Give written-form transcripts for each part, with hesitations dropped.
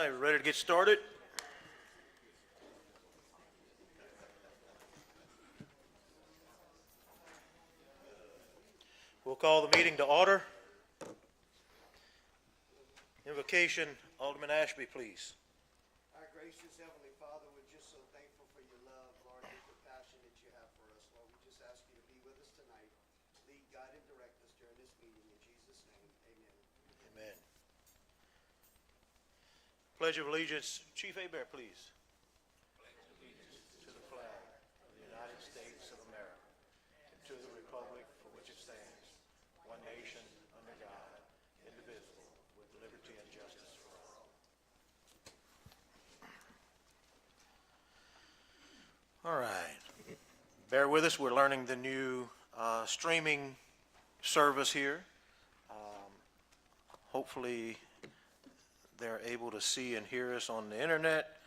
right, ready to get started? We'll call the meeting to order. Invocation, Alderman Ashby, please. Our gracious Heavenly Father, we're just so thankful for your love, Lord, your compassion that you have for us, Lord. We just ask you to be with us tonight. Lead, guide, and direct us during this meeting. In Jesus' name, amen. Amen. Pledge of Allegiance, Chief Hebert, please. Pledge allegiance to the flag of the United States of America and to the republic for which it stands, one nation, under God, indivisible, with liberty and justice for all. All right. Bear with us. We're learning the new streaming service here. Hopefully they're able to see and hear us on the internet.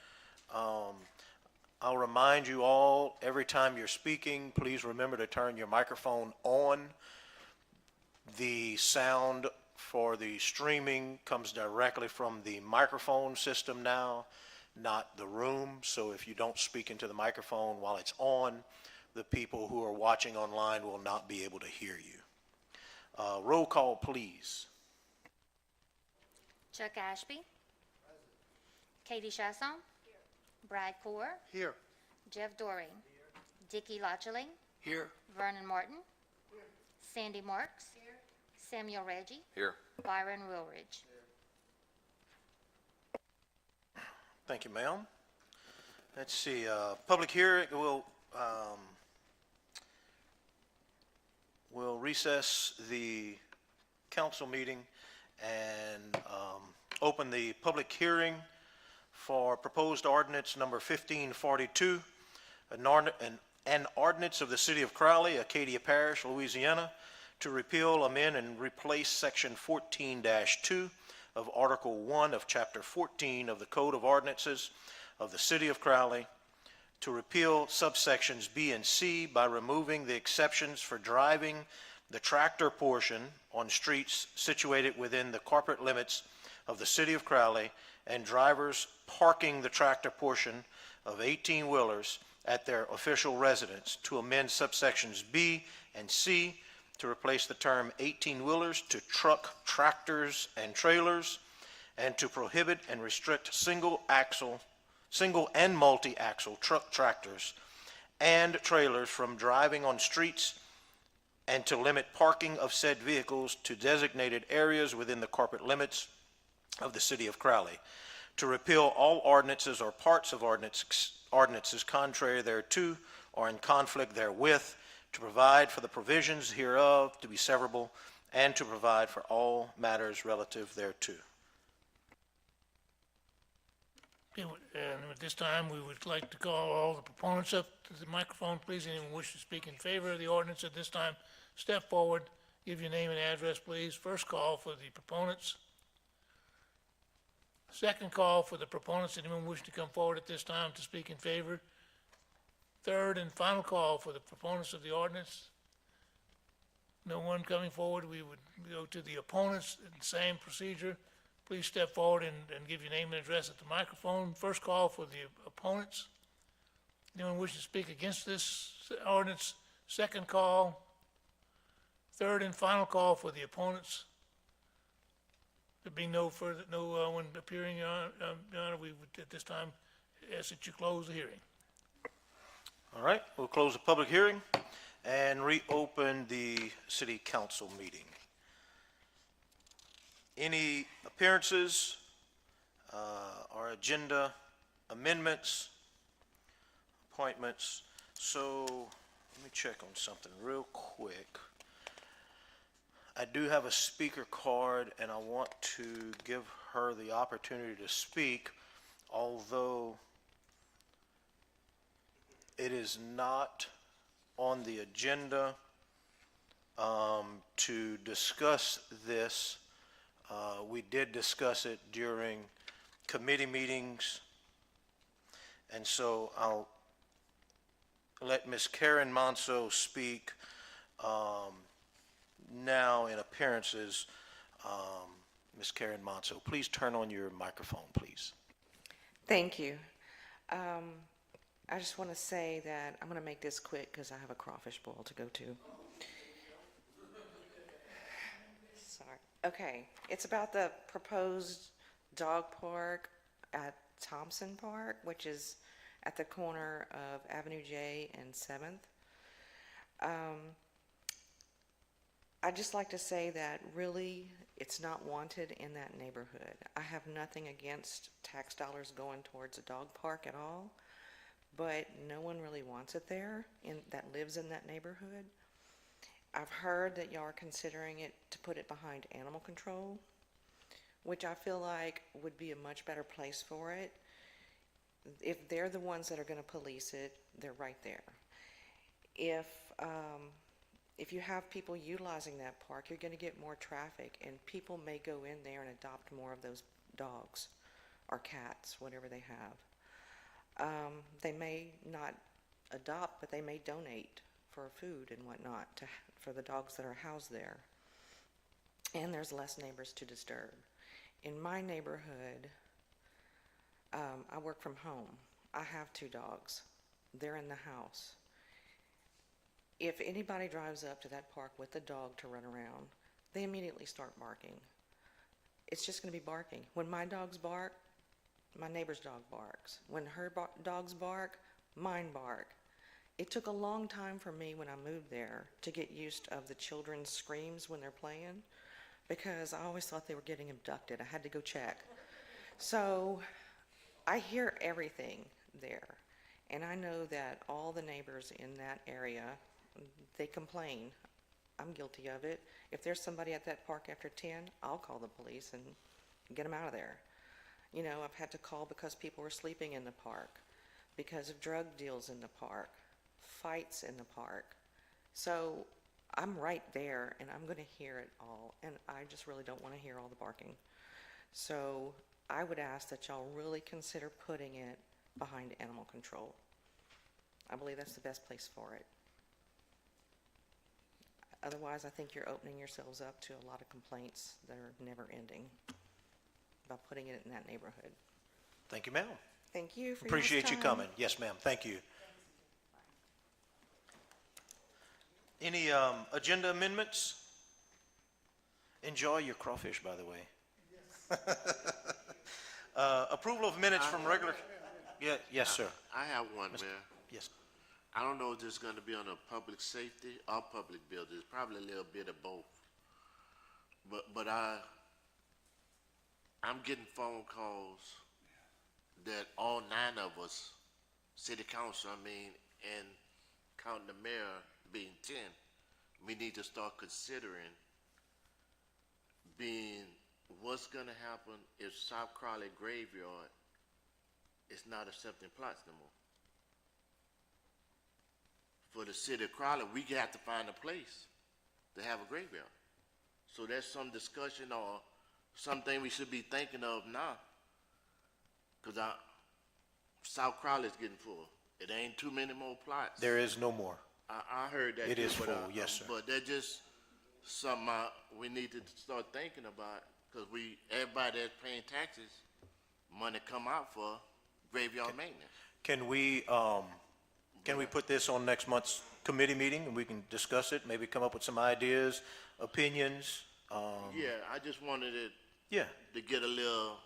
I'll remind you all, every time you're speaking, please remember to turn your microphone on. The sound for the streaming comes directly from the microphone system now, not the room. So if you don't speak into the microphone while it's on, the people who are watching online will not be able to hear you. Roll call, please. Chuck Ashby. Katie Chasson. Brad Core. Here. Jeff Dorey. Dickie Lotcheling. Here. Vernon Martin. Sandy Marks. Samuel Reggie. Here. Byron Wilridge. Thank you, ma'am. Let's see, public hearing, we'll recess the council meeting and open the public hearing for proposed ordinance number 1542, an ordinance of the City of Crowley, Acadia Parish, Louisiana, to repeal, amend, and replace Section 14-2 of Article 1 of Chapter 14 of the Code of Ordinances of the City of Crowley, to repeal subsections B and C by removing the exceptions for driving the tractor portion on streets situated within the corporate limits of the City of Crowley and drivers parking the tractor portion of 18-wheelers at their official residence, to amend subsections B and C to replace the term 18-wheelers to truck, tractors, and trailers, and to prohibit and restrict single and multi-axle truck tractors and trailers from driving on streets, and to limit parking of said vehicles to designated areas within the corporate limits of the City of Crowley, to repeal all ordinances or parts of ordinances contrary thereto or in conflict therewith, to provide for the provisions hereof to be severable, and to provide for all matters relative thereto. Okay, and at this time, we would like to call all the proponents up to the microphone, please. Anyone wish to speak in favor of the ordinance at this time, step forward, give your name and address, please. First call for the proponents. Second call for the proponents. Anyone wish to come forward at this time to speak in favor? Third and final call for the proponents of the ordinance. No one coming forward. We would go to the opponents, same procedure. Please step forward and give your name and address at the microphone. First call for the opponents. Anyone wish to speak against this ordinance? Second call. Third and final call for the opponents. There being no one appearing, Your Honor, we would at this time ask that you close the hearing. All right, we'll close the public hearing and reopen the city council meeting. Any appearances or agenda amendments, appointments? So let me check on something real quick. I do have a speaker card and I want to give her the opportunity to speak, although it is not on the agenda to discuss this. We did discuss it during committee meetings, and so I'll let Ms. Karen Monso speak now in appearances. Ms. Karen Monso, please turn on your microphone, please. Thank you. I just want to say that I'm going to make this quick because I have a crawfish boil to go to. Sorry. Okay, it's about the proposed dog park at Thompson Park, which is at the corner of Avenue J and 7th. I'd just like to say that really it's not wanted in that neighborhood. I have nothing against tax dollars going towards a dog park at all, but no one really wants it there that lives in that neighborhood. I've heard that y'all are considering it to put it behind animal control, which I feel like would be a much better place for it. If they're the ones that are going to police it, they're right there. If you have people utilizing that park, you're going to get more traffic, and people may go in there and adopt more of those dogs or cats, whatever they have. They may not adopt, but they may donate for food and whatnot for the dogs that are housed there. And there's less neighbors to disturb. In my neighborhood, I work from home. I have 2 dogs. They're in the house. If anybody drives up to that park with a dog to run around, they immediately start barking. It's just going to be barking. When my dogs bark, my neighbor's dog barks. When her dogs bark, mine bark. It took a long time for me when I moved there to get used of the children's screams when they're playing, because I always thought they were getting abducted. I had to go check. So I hear everything there, and I know that all the neighbors in that area, they complain. I'm guilty of it. If there's somebody at that park after 10, I'll call the police and get them out of there. You know, I've had to call because people were sleeping in the park, because of drug deals in the park, fights in the park. So I'm right there, and I'm going to hear it all, and I just really don't want to hear all the barking. So I would ask that y'all really consider putting it behind animal control. I believe that's the best place for it. Otherwise, I think you're opening yourselves up to a lot of complaints that are never ending about putting it in that neighborhood. Thank you, ma'am. Thank you for Appreciate you time. coming. Yes, ma'am. Thank you. Any agenda amendments? Enjoy your crawfish, by the way. Approval of minutes from regular, yeah, yes, sir. I have one, Mayor. Yes. I don't know if this is gonna be on a public safety or public buildings, probably a little bit of both. But I'm getting phone calls that all 9 of us, city council, and counting the mayor being 10, we need to start considering what's gonna happen if South Crowley Graveyard is not accepting plots no more. For the city of Crowley, we have to find a place to have a graveyard. So that's some discussion or something we should be thinking of now. Cause South Crowley's getting full. It ain't too many more plots. There is no more. I heard that. It too, is but, full, yes, sir. But that's just something we need to start thinking about, cause everybody that's paying taxes, money come out for graveyard maintenance. Can we put this on next month's committee meeting and we can discuss it, maybe come up with some ideas, opinions? Yeah, I just wanted it Yeah, to get a little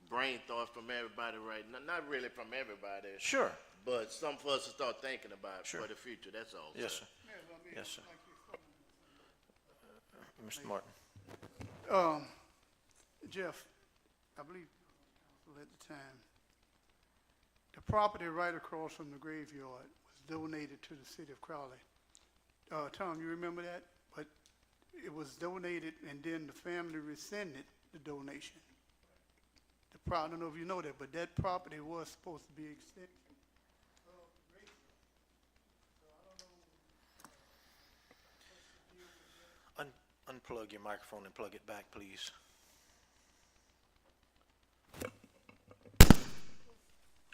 brain thought from everybody right now. Not really from everybody, sure. but some for us to start thinking about Sure. for the future, that's all. Yes, sir. Yes, sir. Mr. Martin. Jeff, I believe at the time, the property right across from the graveyard was donated to the city of Crowley. Tom, you remember that? But it was donated and then the family rescinded the donation. I don't know if you know that, but that property was supposed to be extended. Unplug your microphone and plug it back, please.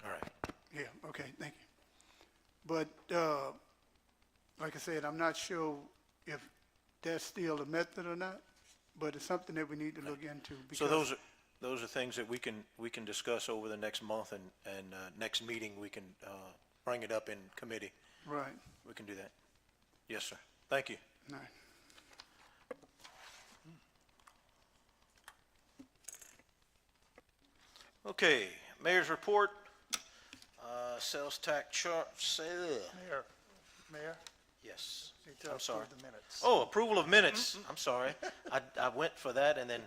All right. Yeah, okay, thank you. But, like I said, I'm not sure if that's still a method or not, but it's something that we need to look into. So because those are things that we can discuss over the next month, and next meeting, we can bring it up in committee. Right, We can do that. Yes, sir. Thank you. all right. Okay, mayor's report, sales tax chart, Mayor, yes. need to I'm sorry. approve the minutes. Oh, approval of minutes. I'm sorry. I went for that and then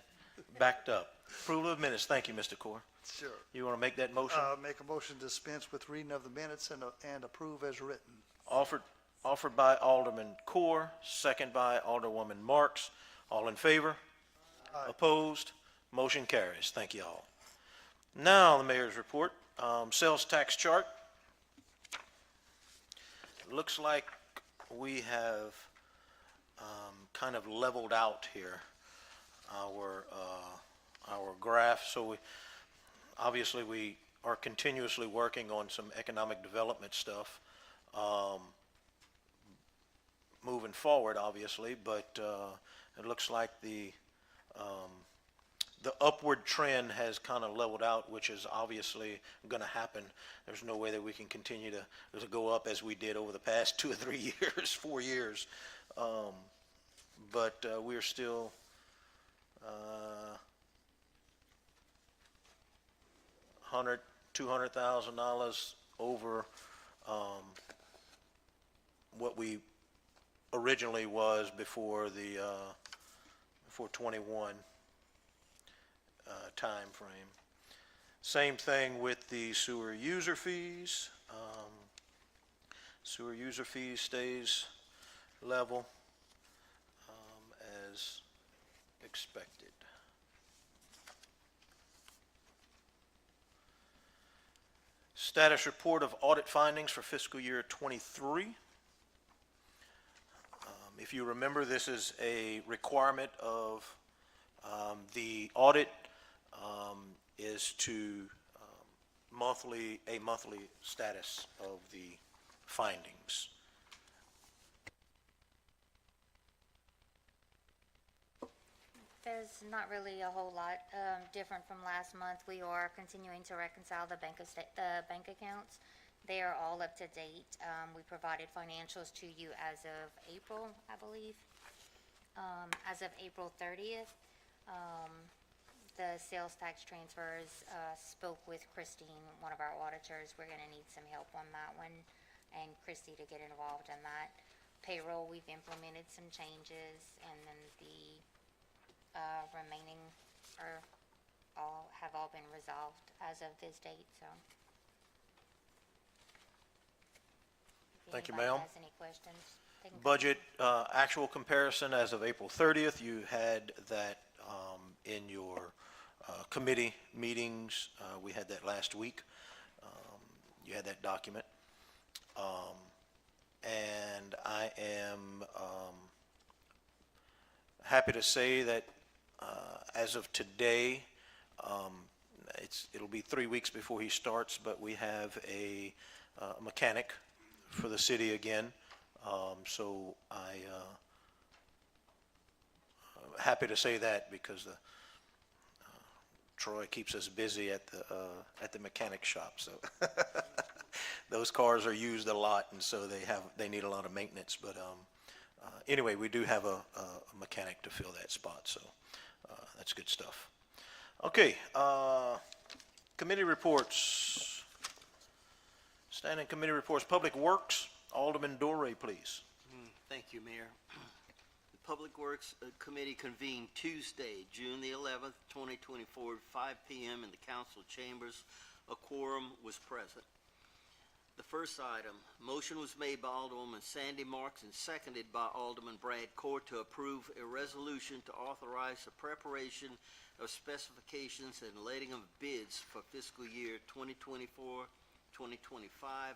backed up. Approval of minutes. Thank you, Mr. Core. Sure. You want to make that motion? Make a motion to dispense with reading of the minutes and approve as written. Offered by Alderman Core, second by Alderwoman Marks. All in favor? Opposed? Motion carries. Thank you all. Now, the mayor's report, sales tax chart. Looks like we have kind of leveled out here our graph. So obviously we are continuously working on some economic development stuff moving forward, obviously, but it looks like the upward trend has kind of leveled out, which is obviously going to happen. There's no way that we can continue to go up as we did over the past 2 or 3 years, 4 years. But we're still $200,000 over what we originally was before the before 21 time frame. Same thing with the sewer user fees. Sewer user fees stays level as expected. Status report of audit findings for fiscal year 23. If you remember, this is a requirement of the audit is to a monthly status of the findings. There's not really a whole lot different from last month. We are continuing to reconcile the bank accounts. They are all up to date. We provided financials to you as of April, I believe. As of April 30th, the sales tax transfers, spoke with Christine, one of our auditors. We're gonna need some help on that one, and Christy to get involved in that. Payroll, we've implemented some changes, and then the remaining have all been resolved as of this date, so. If Thank you, anybody ma'am. has any questions, they can come. Budget actual comparison as of April 30th, you had that in your committee meetings. We had that last week. You had that document. And I am happy to say that as of today, it'll be 3 weeks before he starts, but we have a mechanic for the city again. So I'm happy to say that because Troy keeps us busy at the mechanic shop. So those cars are used a lot, and so they need a lot of maintenance. But anyway, we do have a mechanic to fill that spot. So that's good stuff. Okay, committee reports. Standing committee reports. Public Works, Alderman Dorey, please. Thank you, Mayor. The Public Works Committee convened Tuesday, June the 11th, 2024, at 5 p.m. in the council chambers. A quorum was present. The first item, motion was made by Alderwoman Sandy Marks and seconded by Alderman Brad Core to approve a resolution to authorize the preparation of specifications and letting of bids for fiscal year 2024-2025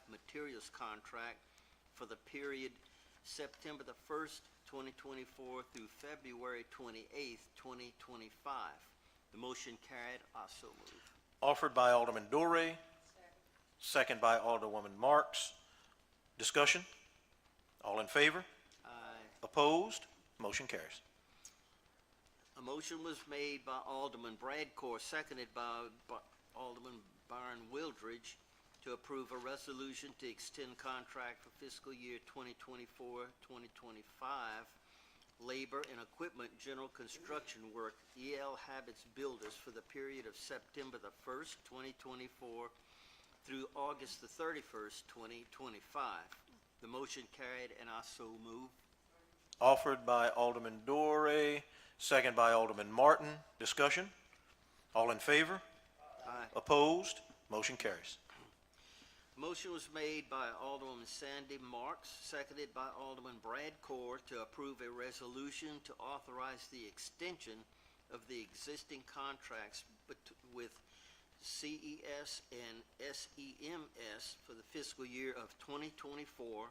materials contract for the period September the 1st, 2024 through February 28th, 2025. The motion carried. I so move. Offered by Alderman Dorey. Second by Alderwoman Marks. Discussion? All in favor? Aye. Opposed? Motion carries. A A motion was made by Alderman Bradcore, seconded by Alderman Byron Wildridge, to approve a resolution to extend contract for fiscal year 2024-2025 labor and equipment general construction work, EL Habits Builders, for the period of September the 1st, 2024 through August the 31st, 2025. The motion carried, and I so move. Offered by Alderman Dorey, second by Alderman Martin. Discussion? All in favor? Aye. Opposed? Motion carries. Motion was made by Alderwoman Sandy Marks, seconded by Alderman Brad Core, to approve a resolution to authorize the extension of the existing contracts with CES and SEMS for the fiscal year of 2024-2025,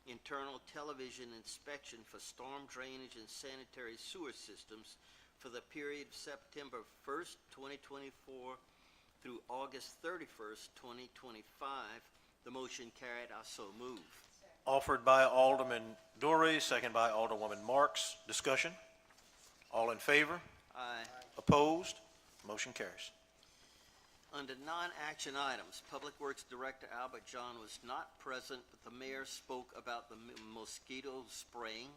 internal television inspection for storm drainage and sanitary sewer systems for the period of September 1st, 2024 through August 31st, 2025. The motion carried. I so move. Offered by Alderman Dorey, second by Alderwoman Marks. Discussion? All in favor? Aye. Opposed? Motion carries. Under non-action items, Public Works Director Albert John was not present, but the mayor spoke about the mosquito spraying.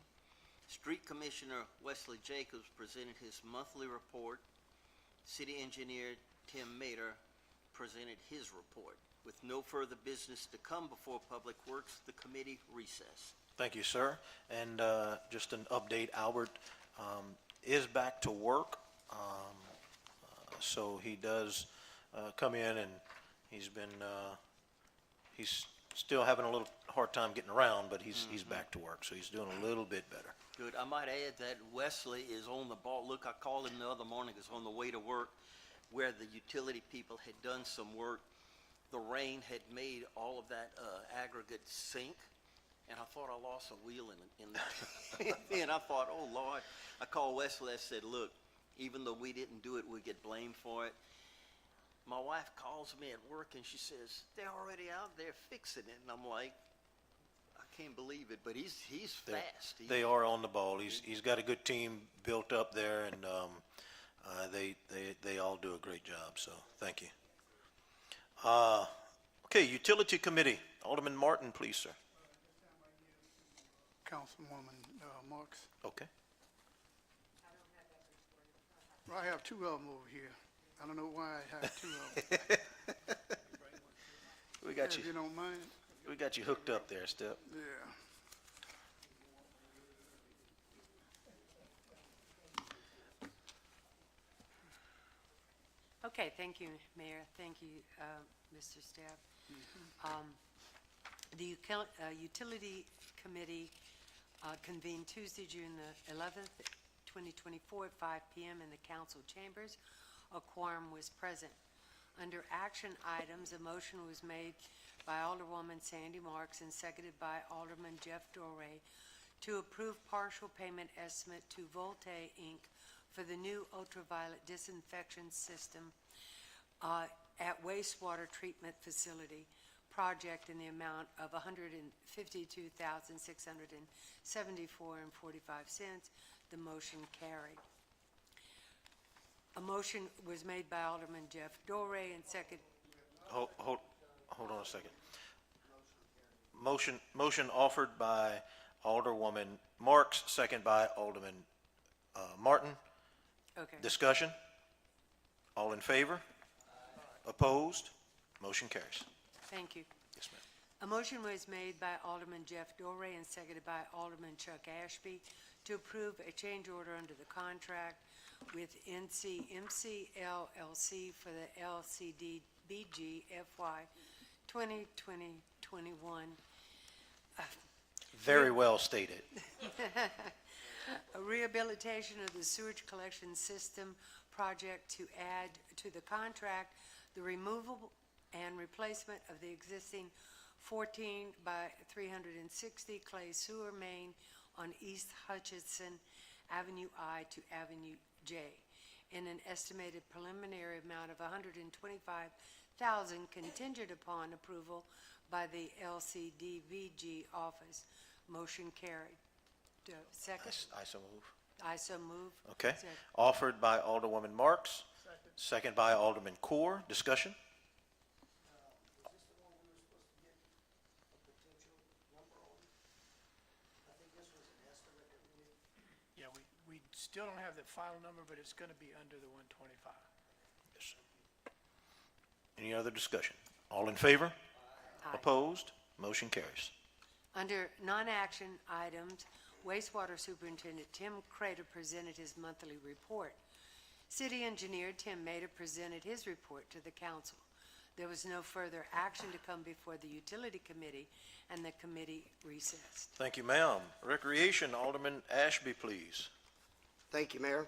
Street Commissioner Wesley Jacobs presented his monthly report. City Engineer Tim Mater presented his report. With no further business to come before Public Works, the committee recessed. Thank you, sir. And just an update, Albert is back to work. So he does come in, and he's still having a little hard time getting around, but he's back to work, so he's doing a little bit better. Good. I might add that Wesley is on the ball. Look, I called him the other morning. He's on the way to work, where the utility people had done some work. The rain had made all of that aggregate sink, and I thought I lost a wheel in and I thought, oh, Lord. I called Wesley. I said, look, even though we didn't do it, we get blamed for it. My wife calls me at work, and she says, they're already out there fixing it. And I'm like, I can't believe it, but he's fast. They are on the ball. He's got a good team built up there, and they all do a great job, so thank you. Okay, Utility Committee. Alderman Martin, please, sir. Councilwoman Marks. Okay. Well, I have two of them over here. I don't know why I have two of them. We got If you you. don't mind. We got you hooked up there, Step. Yeah. Okay, thank you, Mayor. Thank you, Mr. Staff. The Utility Committee convened Tuesday, June the 11th, 2024 at 5 p.m. in the council chambers. A quorum was present. Under action items, a motion was made by Alderwoman Sandy Marks and seconded by Alderman Jeff Dorey to approve partial payment estimate to Volte, Inc. for the new ultraviolet disinfection system at wastewater treatment facility project in the amount of $152,674.45. The motion carried. A motion was made by Alderman Jeff Dorey and second. Hold on a second. Motion offered by Alderwoman Marks, second by Alderman Martin. Okay. Discussion? All in favor? Opposed? Motion carries. Thank you. Yes, ma'am. A motion was made by Alderman Jeff Dorey and seconded by Alderman Chuck Ashby to approve a change order under the contract with NCMC LLC for the LCDBG FY 2020-21. Very well stated. A rehabilitation of the sewage collection system project to add to the contract the removal and replacement of the existing 14 by 360 clay sewer main on East Hutchinson Avenue I to Avenue J in an estimated preliminary amount of $125,000 contingent upon approval by the LCDVG office. Motion carried. Second? I so move. I so move. Okay. Second. Offered by Alderwoman Marks. Second by Alderman Core. Discussion? Is this the one we were supposed to get a potential number on? I think this was an estimate that we need. Yeah, we still don't have the final number, but it's gonna be under the 125. Yes. Any other discussion? All in favor? Aye. Opposed? Motion carries. Under non-action items, wastewater superintendent Tim Crater presented his monthly report. City engineer Tim Mader presented his report to the council. There was no further action to come before the utility committee, and the committee recessed. Thank you, ma'am. Recreation, Alderman Ashby, please. Thank you, Mayor.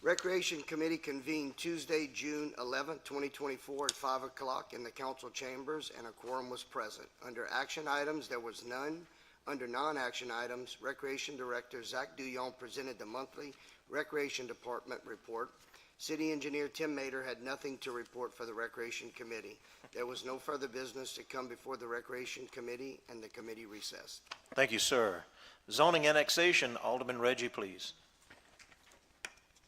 Recreation Committee convened Tuesday, June 11th, 2024 at 5 o'clock in the council chambers, and a quorum was present. Under action items, there was none. Under non-action items, Recreation Director Zach Duyon presented the monthly Recreation Department report. City Engineer Tim Mader had nothing to report for the Recreation Committee. There was no further business to come before the Recreation Committee, and the committee recessed. Thank you, sir. Zoning annexation, Alderman Reggie, please.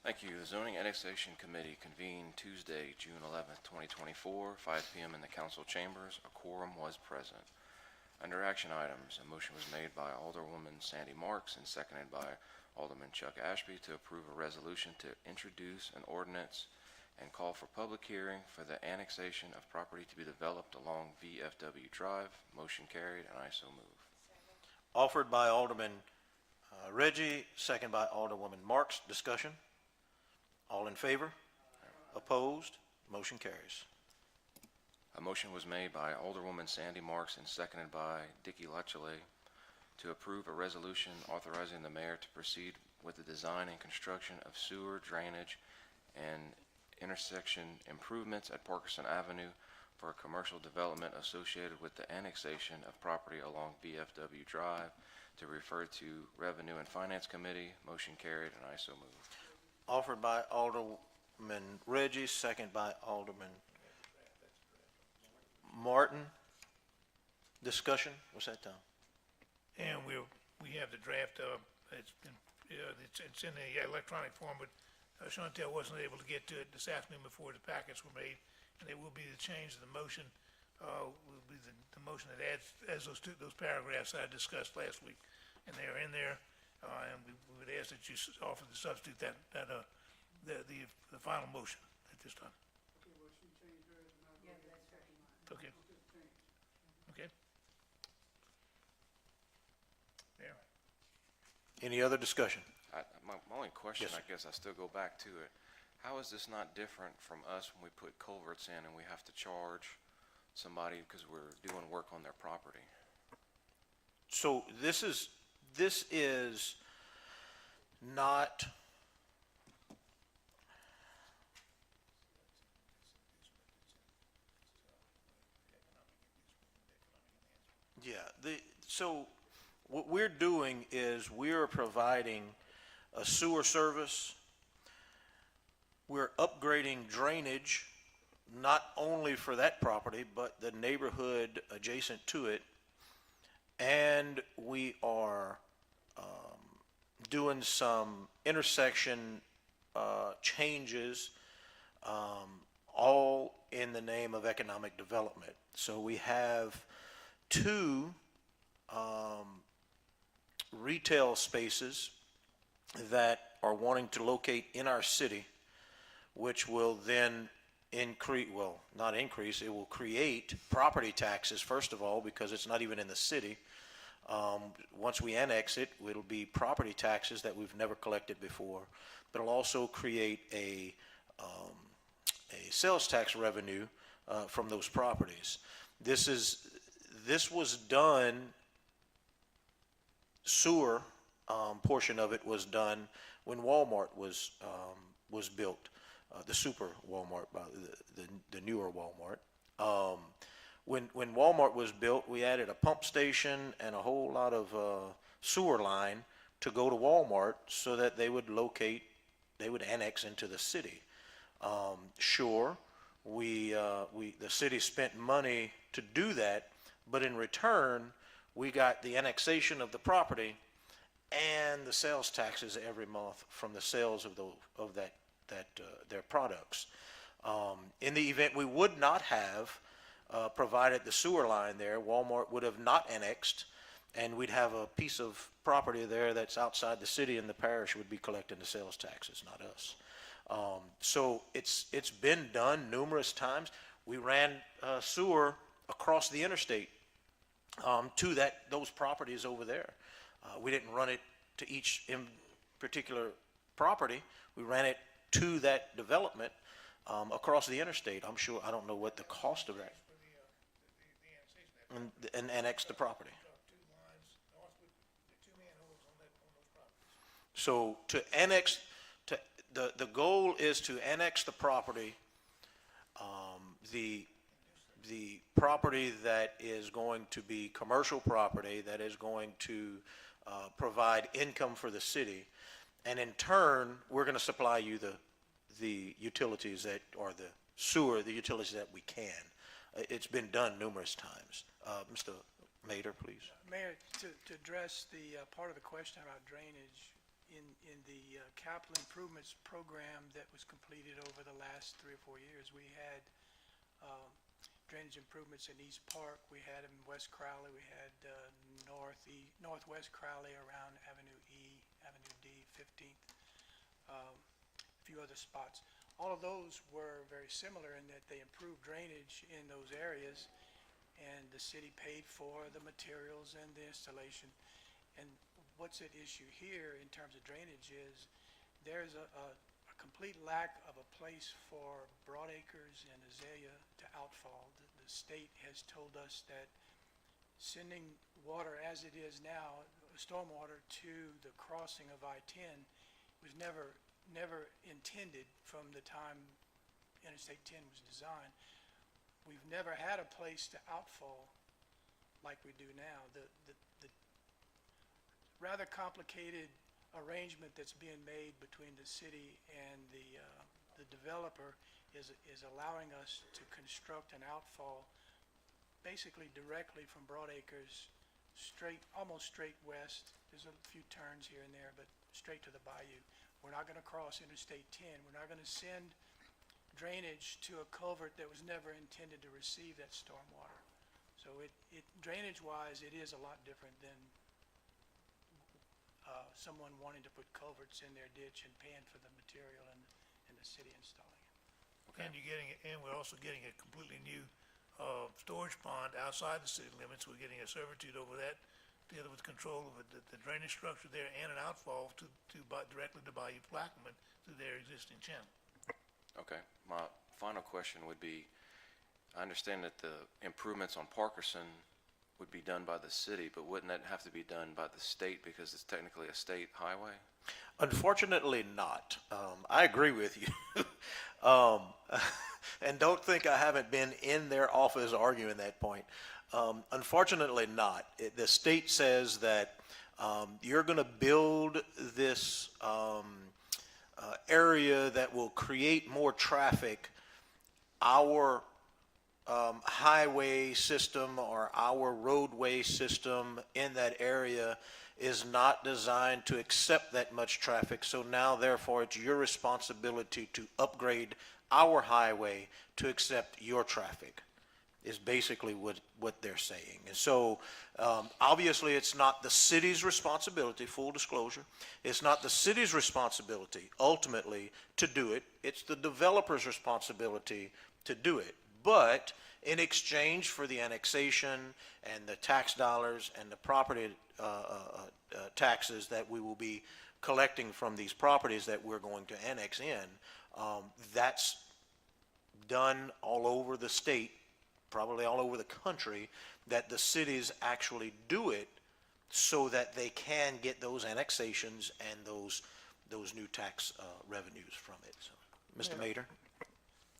Thank you. The Zoning Annexation Committee convened Tuesday, June 11th, 2024, 5 p.m. in the council chambers. A quorum was present. Under action items, a motion was made by Alderwoman Sandy Marks and seconded by Alderman Chuck Ashby to approve a resolution to introduce an ordinance and call for public hearing for the annexation of property to be developed along VFW Drive. Motion carried, and I so move. Offered by Alderman Reggie, second by Alderwoman Marks. Discussion? All in favor? Opposed? Motion carries. A motion was made by Alderwoman Sandy Marks and seconded by Dicky Lachele to approve a resolution authorizing the mayor to proceed with the design and construction of sewer, drainage, and intersection improvements at Parkerson Avenue for a commercial development associated with the annexation of property along VFW Drive, to refer to Revenue and Finance Committee. Motion carried, and I so move. Offered by Alderman Reggie, second by Alderman Martin. Discussion? What's that, Tom? And we have the draft, it's in the electronic form, but Chantel wasn't able to get to it this afternoon before the packets were made. And it will be the change of the motion, will be the motion that adds those paragraphs I discussed last week. And they are in there, and we would ask that you offer to substitute the final motion at this time. Okay. Okay. There. Any other discussion? My only question, Yes, I guess I still go back to it. How is this not different from us when we put culverts in and we have to charge somebody because we're doing work on their property? So this is not, so what we're doing is we're providing a sewer service. We're upgrading drainage, not only for that property, but the neighborhood adjacent to it. And we are doing some intersection changes, all in the name of economic development. So we have two retail spaces that are wanting to locate in our city, which will then increase, well, not increase, it will create property taxes, first of all, because it's not even in the city. Once we annex it, it'll be property taxes that we've never collected before, but it'll also create a sales tax revenue from those properties. This was done, sewer portion of it was done when Walmart was built, the super Walmart, the newer Walmart. When Walmart was built, we added a pump station and a whole lot of sewer line to go to Walmart so that they would annex into the city. Sure, the city spent money to do that, but in return, we got the annexation of the property and the sales taxes every month from the sales of their products. In the event we would not have provided the sewer line there, Walmart would have not annexed, and we'd have a piece of property there that's outside the city, and the parish would be collecting the sales taxes, not us. So it's been done numerous times. We ran sewer across the interstate to those properties over there. We didn't run it to each particular property. We ran it to that development across the interstate. I'm sure, I don't know what the cost of that. And annex the property. So to annex, the goal is to annex the property, the property that is going to be commercial property, that is going to provide income for the city, and in turn, we're going to supply you the utilities that, or the sewer, the utilities that we can. It's been done numerous times. Mr. Mader, please. Mayor, to address the part of the question about drainage, in the capital improvements program that was completed over the last 3 or 4 years, we had drainage improvements in East Park, we had them in West Crowley, we had Northwest Crowley around Avenue E, Avenue D, 15th, a few other spots. All of those were very similar in that they improved drainage in those areas, and the city paid for the materials and the installation. And what's at issue here in terms of drainage is there's a complete lack of a place for Broadacres and Azalea to outfall. The state has told us that sending water as it is now, stormwater, to the crossing of I-10 was never intended from the time Interstate 10 was designed. We've never had a place to outfall like we do now. The rather complicated arrangement that's being made between the city and the developer is allowing us to construct an outfall basically directly from Broadacres almost straight west. There's a few turns here and there, but straight to the bayou. We're not going to cross Interstate 10. We're not going to send drainage to a culvert that was never intended to receive that stormwater. So drainage-wise, it is a lot different than someone wanting to put culverts in their ditch and paying for the material and the city installing it. And we're also getting a completely new storage pond outside the city limits. We're getting a servitude over that, together with control of the drainage structure there and an outfall directly to Bayou Plaquemine through their existing channel. Okay. My final question would be, I understand that the improvements on Parkerson would be done by the city, but wouldn't that have to be done by the state because it's technically a state highway? Unfortunately not. I agree with you. And don't think I haven't been in their office arguing that point. Unfortunately not. The state says that you're going to build this area that will create more traffic. Our highway system or our roadway system in that area is not designed to accept that much traffic. So now, therefore, it's your responsibility to upgrade our highway to accept your traffic, is basically what they're saying. And so, obviously, it's not the city's responsibility, full disclosure. It's not the city's responsibility, ultimately, to do it. It's the developer's responsibility to do it. But in exchange for the annexation and the tax dollars and the property taxes that we will be collecting from these properties that we're going to annex in, that's done all over the state, probably all over the country, that the cities actually do it so that they can get those annexations and those new tax revenues from it. So, Mr. Mader?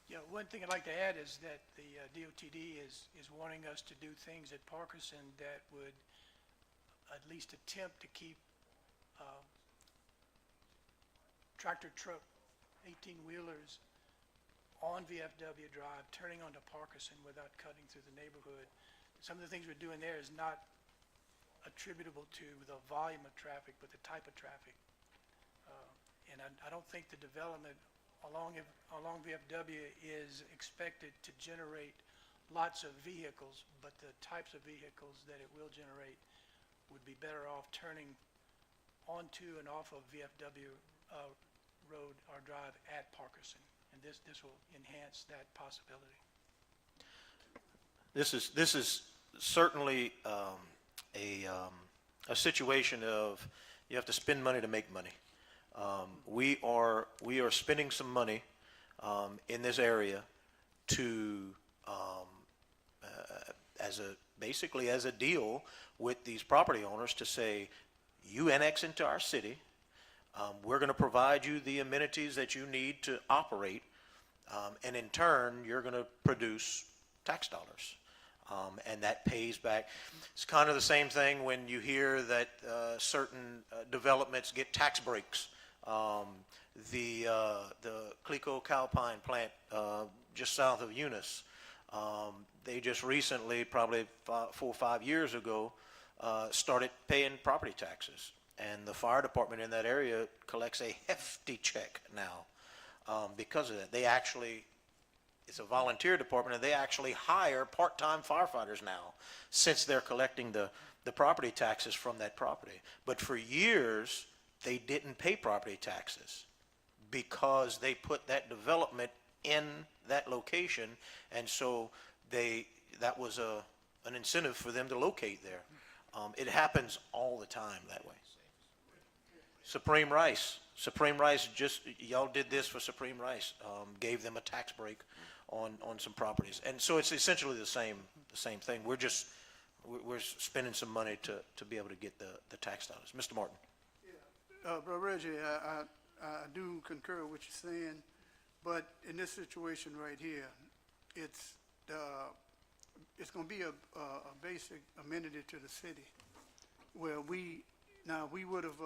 Yeah, one thing I'd like to add is that the DOTD is wanting us to do things at Parkerson that would at least attempt to keep tractor truck 18-wheelers on VFW Drive turning onto Parkerson without cutting through the neighborhood. Some of the things we're doing there is not attributable to the volume of traffic, but the type of traffic. And I don't think the development along VFW is expected to generate lots of vehicles, but the types of vehicles that it will generate would be better off turning onto and off of VFW Road or Drive at Parkerson. And this will enhance that possibility. This is certainly a situation of you have to spend money to make money. We are spending some money in this area to basically as a deal with these property owners to say, you annex into our city, we're going to provide you the amenities that you need to operate, and in turn, you're going to produce tax dollars. And that pays back. It's kind of the same thing when you hear that certain developments get tax breaks. The Clico Calpine plant just south of Eunice, they just recently, probably 4 or 5 years ago, started paying property taxes. And the fire department in that area collects a hefty check now because of that. They actually, it's a volunteer department, and they actually hire part-time firefighters now since they're collecting the property taxes from that property. But for years, they didn't pay property taxes because they put that development in that location, and so that was an incentive for them to locate there. It happens all the time that way. Supreme Rice just, y'all did this for Supreme Rice, gave them a tax break on some properties. And so it's essentially the same thing. We're spending some money to be able to get the tax dollars. Mr. Martin. Brother Reggie, I do concur with what you're saying, but in this situation right here, it's going to be a basic amenity to the city, where we would have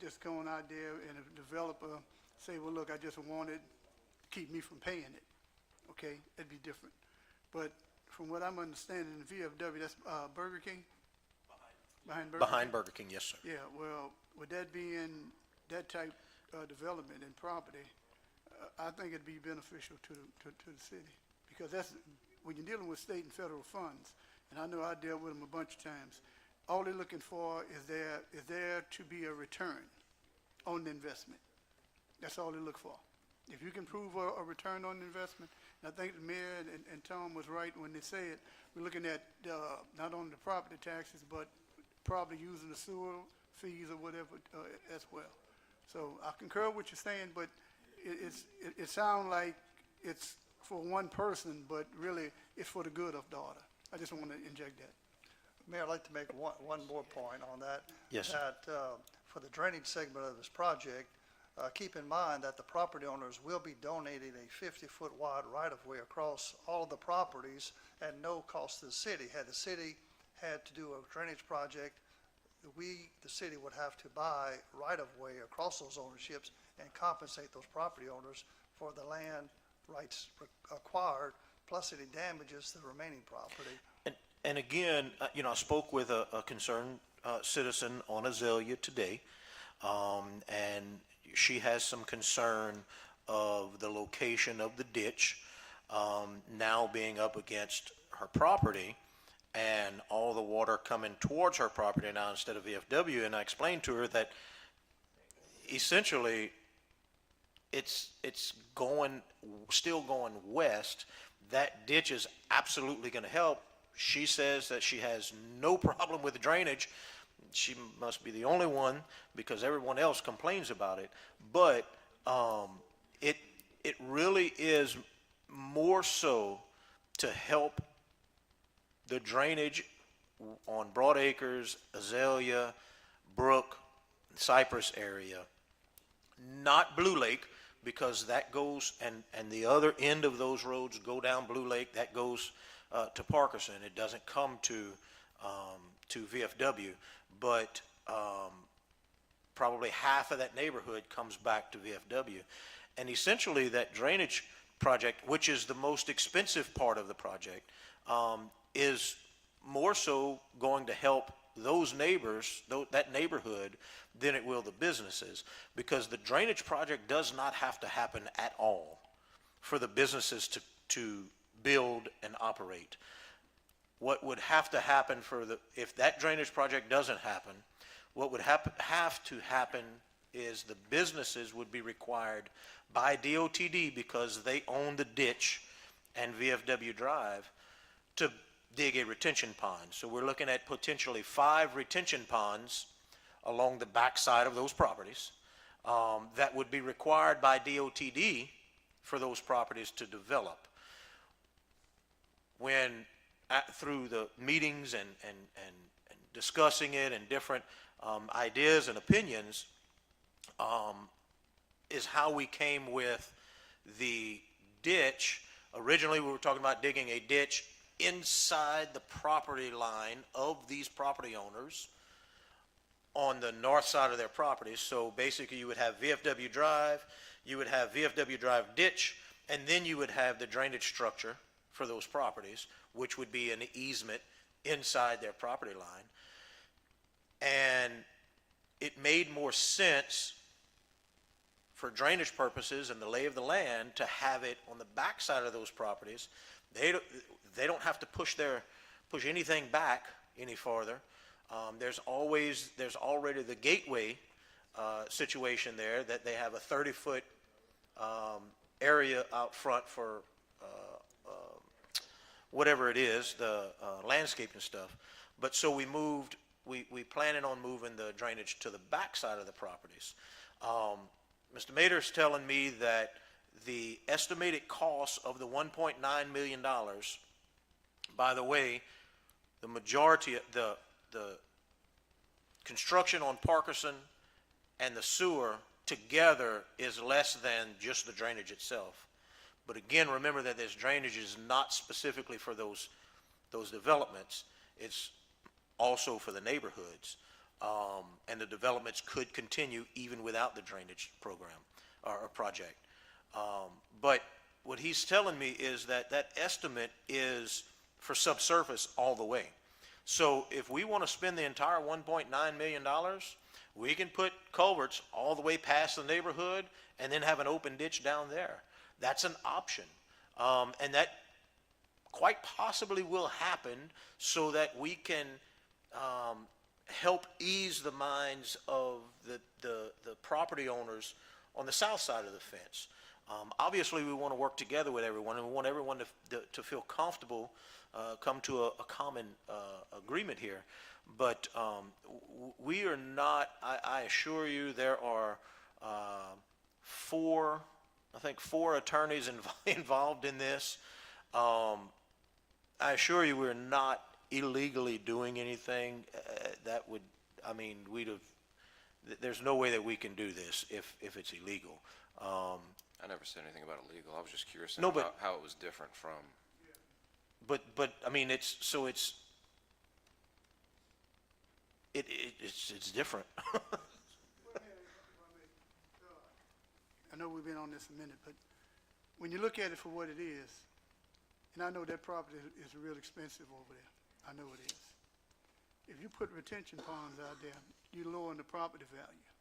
just gone out there and a developer say, well, look, I just wanted to keep me from paying it. Okay, it'd be different. But from what I'm understanding, in VFW, that's Burger King? Behind Burger King? Behind Burger King, yes, sir. Yeah, well, with that being that type of development and property, I think it'd be beneficial to the city. Because that's, when you're dealing with state and federal funds, and I know I dealt with them a bunch of times, all they're looking for is there to be a return on the investment. That's all they look for. If you can prove a return on investment, and I think the mayor and Tom was right when they said we're looking at not only the property taxes, but probably using the sewer fees or whatever as well. So I concur with what you're saying, but it sounds like it's for one person, but really it's for the good of the order. I just want to inject that. Mayor, I'd like to make one more point on that. Yes, sir. That for the drainage segment of this project, keep in mind that the property owners will be donating a 50-foot wide right-of-way across all of the properties at no cost to the city. Had the city had to do a drainage project, the city would have to buy right-of-way across those ownerships and compensate those property owners for the land rights acquired, plus any damages to the remaining property. And again, I spoke with a concerned citizen on Azalea today, and she has some concern of the location of the ditch now being up against her property and all the water coming towards her property now instead of VFW. And I explained to her that essentially it's still going west. That ditch is absolutely going to help. She says that she has no problem with the drainage. She must be the only one because everyone else complains about it. But it really is more so to help the drainage on Broadacres, Azalea, Brook, Cypress area, not Blue Lake, because that goes, and the other end of those roads go down Blue Lake, that goes to Parkerson. It doesn't come to VFW, but probably half of that neighborhood comes back to VFW. And essentially that drainage project, which is the most expensive part of the project, is more so going to help those neighbors, that neighborhood, than it will the businesses, because the drainage project does not have to happen at all for the businesses to build and operate. What would have to happen if that drainage project doesn't happen, what would have to happen is the businesses would be required by DOTD, because they own the ditch and VFW Drive, to dig a retention pond. So we're looking at potentially 5 retention ponds along the backside of those properties that would be required by DOTD for those properties to develop. When through the meetings and discussing it and different ideas and opinions, is how we came with the ditch. Originally, we were talking about digging a ditch inside the property line of these property owners on the north side of their properties. So basically, you would have VFW Drive, you would have VFW Drive ditch, and then you would have the drainage structure for those properties, which would be an easement inside their property line. And it made more sense for drainage purposes and the lay of the land to have it on the backside of those properties. They don't have to push anything back any farther. There's already the gateway situation there, that they have a 30-foot area out front for whatever it is, the landscaping stuff. But so we planning on moving the drainage to the backside of the properties. Mr. Mader's telling me that the estimated cost of the $1.9 million, by the way, the majority of the construction on Parkerson and the sewer together is less than just the drainage itself. But again, remember that this drainage is not specifically for those developments. It's also for the neighborhoods. And the developments could continue even without the drainage program or project. But what he's telling me is that that estimate is for subsurface all the way. So if we want to spend the entire $1.9 million, we can put culverts all the way past the neighborhood and then have an open ditch down there. That's an option. And that quite possibly will happen so that we can help ease the minds of the property owners on the south side of the fence. Obviously, we want to work together with everyone, and we want everyone to feel comfortable, come to a common agreement here. But we are not, I assure you, there are 4 attorneys involved in this. I assure you we're not illegally doing anything that would, there's no way that we can do this if it's illegal. I never said anything about illegal. I was just curious No, about but- how it was different from. But it's different. I know we've been on this a minute, but when you look at it for what it is, and I know that property is real expensive over there. I know it is. If you put retention ponds out there, you're lowering the property value.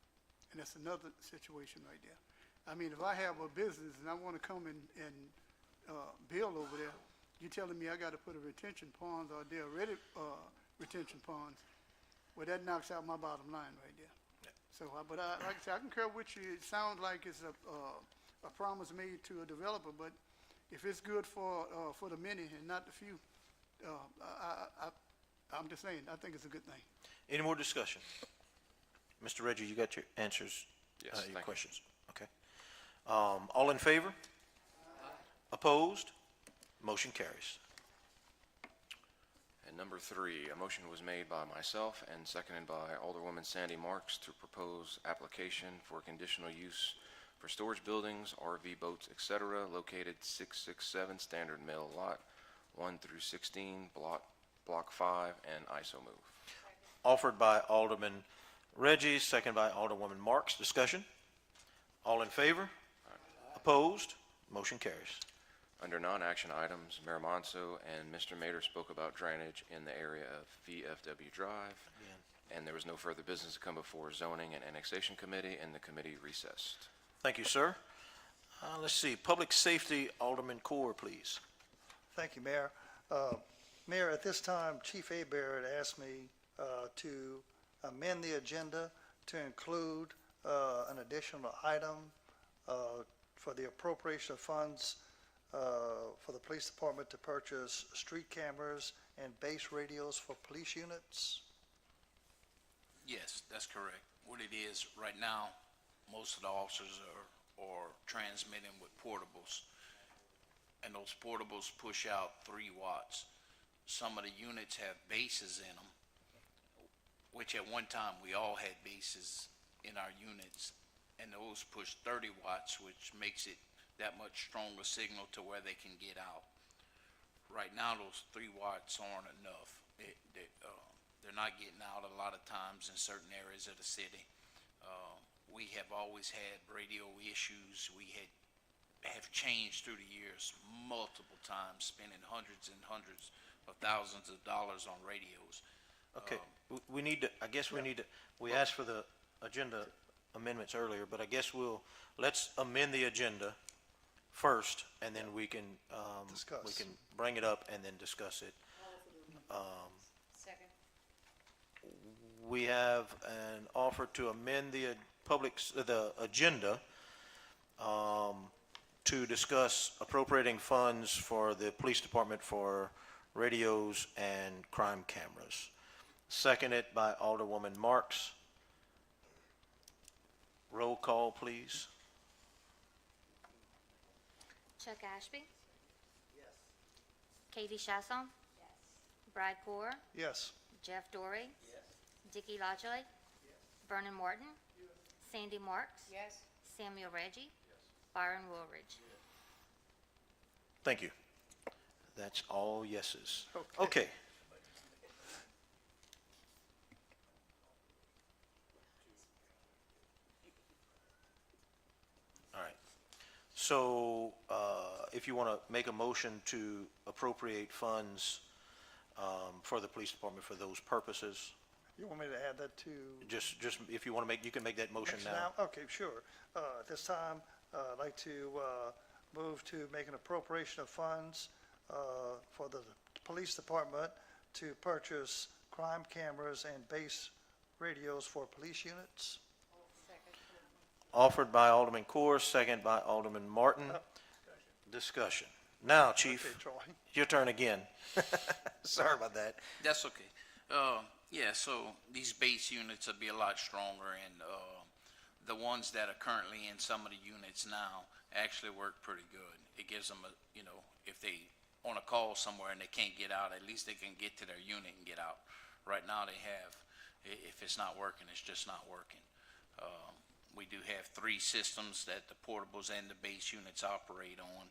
And that's another situation right there. I mean, if I have a business and I want to come and build over there, you're telling me I got to put a retention ponds out there, already retention ponds, well, that knocks out my bottom line right there. So, like I said, I concur with you. It sounds like it's a promise made to a developer, but if it's good for the many and not the few, I'm just saying, I think it's a good thing. Any more discussion? Mr. Reggie, you got your answers? Yes, Your thank you. questions? Okay. All in favor? Opposed? Motion carries. And number 3, a motion was made by myself and seconded by Alderwoman Sandy Marks to propose application for conditional use for storage buildings, RV boats, etc., located 667 Standard Mill Lot 1 through 16, Block 5, and ISO move. Offered by Alderman Reggie, seconded by Alderwoman Marks. Discussion? All in favor? Opposed? Motion carries. Under non-action items, Mayor Monso and Mr. Mater spoke about drainage in the area of VFW Drive, and there was no further business to come before Zoning and Annexation Committee, and the committee recessed. Thank you, sir. Let's see, Public Safety, Alderman Core, please. Thank you, Mayor. Mayor, at this time, Chief Abear had asked me to amend the agenda to include an additional item for the appropriation of funds for the police department to purchase street cameras and base radios for police units. Yes, that's correct. What it is, right now, most of the officers are transmitting with portables. And those portables push out 3 watts. Some of the units have bases in them, which at one time we all had bases in our units. And those push 30 watts, which makes it that much stronger signal to where they can get out. Right now, those 3 watts aren't enough. They're not getting out a lot of times in certain areas of the city. We have always had radio issues. We have changed through the years multiple times, spending hundreds and hundreds of thousands of dollars on radios. Okay, we need to, I guess we need to, we asked for the agenda amendments earlier, but I guess let's amend the agenda first, and then we can, Discuss. we can bring it up and then discuss it. Second. We have an offer to amend the the agenda, to discuss appropriating funds for the police department for radios and crime cameras. Seconded by Alderwoman Marks. Roll call, please. Chuck Ashby? Yes. Katie Chasson? Yes. Brad Core? Yes. Jeff Dorey? Yes. Dickie Lodgley? Yes. Vernon Morton? Yes. Sandy Marks? Yes. Samuel Reggie? Yes. Byron Woolridge? Thank you. That's all yeses. Okay. Okay. All right. So, if you want to make a motion to appropriate funds for the police department for those purposes, You want me to add that to? just if you want to make, you can make that motion next now. Okay, sure. At this time, I'd like to move to make an appropriation of funds for the police department to purchase crime cameras and base radios for police units. Offered by Alderman Coors, second by Alderman Martin. Discussion. Now, Okay, Chief, Troy. your turn again. Sorry about that. That's okay. Yeah, so these base units will be a lot stronger, and the ones that are currently in some of the units now actually work pretty good. It gives them if they on a call somewhere and they can't get out, at least they can get to their unit and get out. Right now they have, if it's not working, it's just not working. We do have 3 systems that the portables and the base units operate on,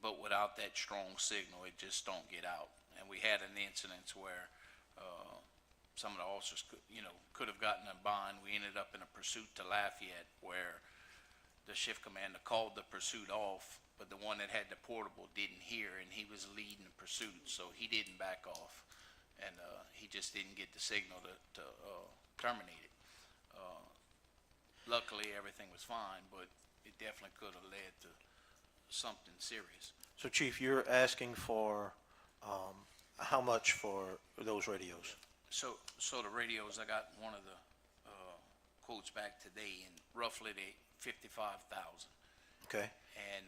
but without that strong signal, it just don't get out. And we had an incident where some of the officers could have gotten a bond. We ended up in a pursuit to Lafayette where the shift commander called the pursuit off, but the one that had the portable didn't hear, and he was leading the pursuit, so he didn't back off, and he just didn't get the signal to terminate it. Luckily, everything was fine, but it definitely could have led to something serious. So, Chief, you're asking for how much for those radios? So the radios, I got one of the quotes back today, and roughly they 55,000. Okay.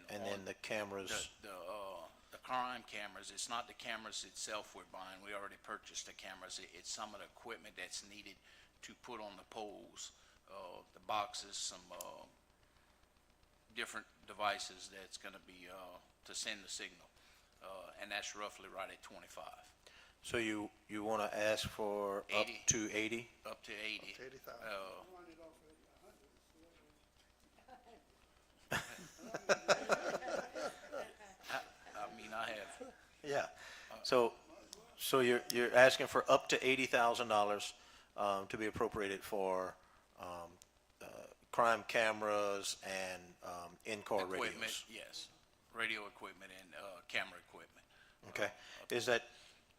And then on the cameras, the crime cameras, it's not the cameras itself we're buying. We already purchased the cameras. It's some of the equipment that's needed to put on the poles, the boxes, some different devices that's going to be to send the signal, and that's roughly right at 25. so you want to ask for up 80. to 80? Up to 80. To 80,000. I mean, I have. Yeah. So you're asking for up to $80,000 to be appropriated for crime cameras and in-car Equipment, radios? yes. radio equipment and, camera equipment. Okay. Is that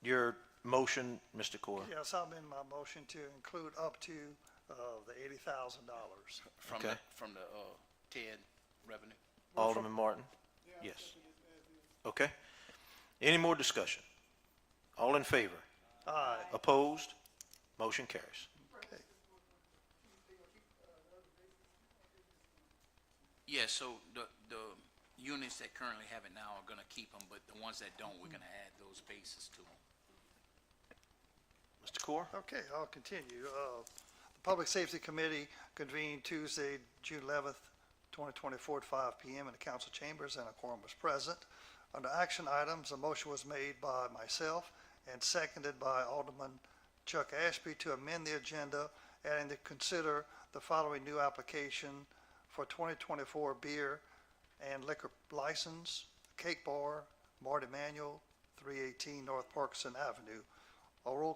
your motion, Mr. Core? Yes, I'm in my motion to include up to the $80,000. From Okay. the TED revenue. Alderman Martin? Yes. Okay. Any more discussion? All in favor? Aye. Opposed? Motion carries. Okay. Yeah, so the units that currently have it now are gonna keep them, but the ones that don't, we're gonna add those bases to them. Mr. Core? Okay, I'll continue. The Public Safety Committee convened Tuesday, June 11th, 2024 at 5 PM in the council chambers, and a quorum was present. Under action items, a motion was made by myself and seconded by Alderman Chuck Ashby to amend the agenda, adding to consider the following new application for 2024 beer and liquor license, Cake Bar, Marty Manuel, 318 North Parkinson Avenue. A roll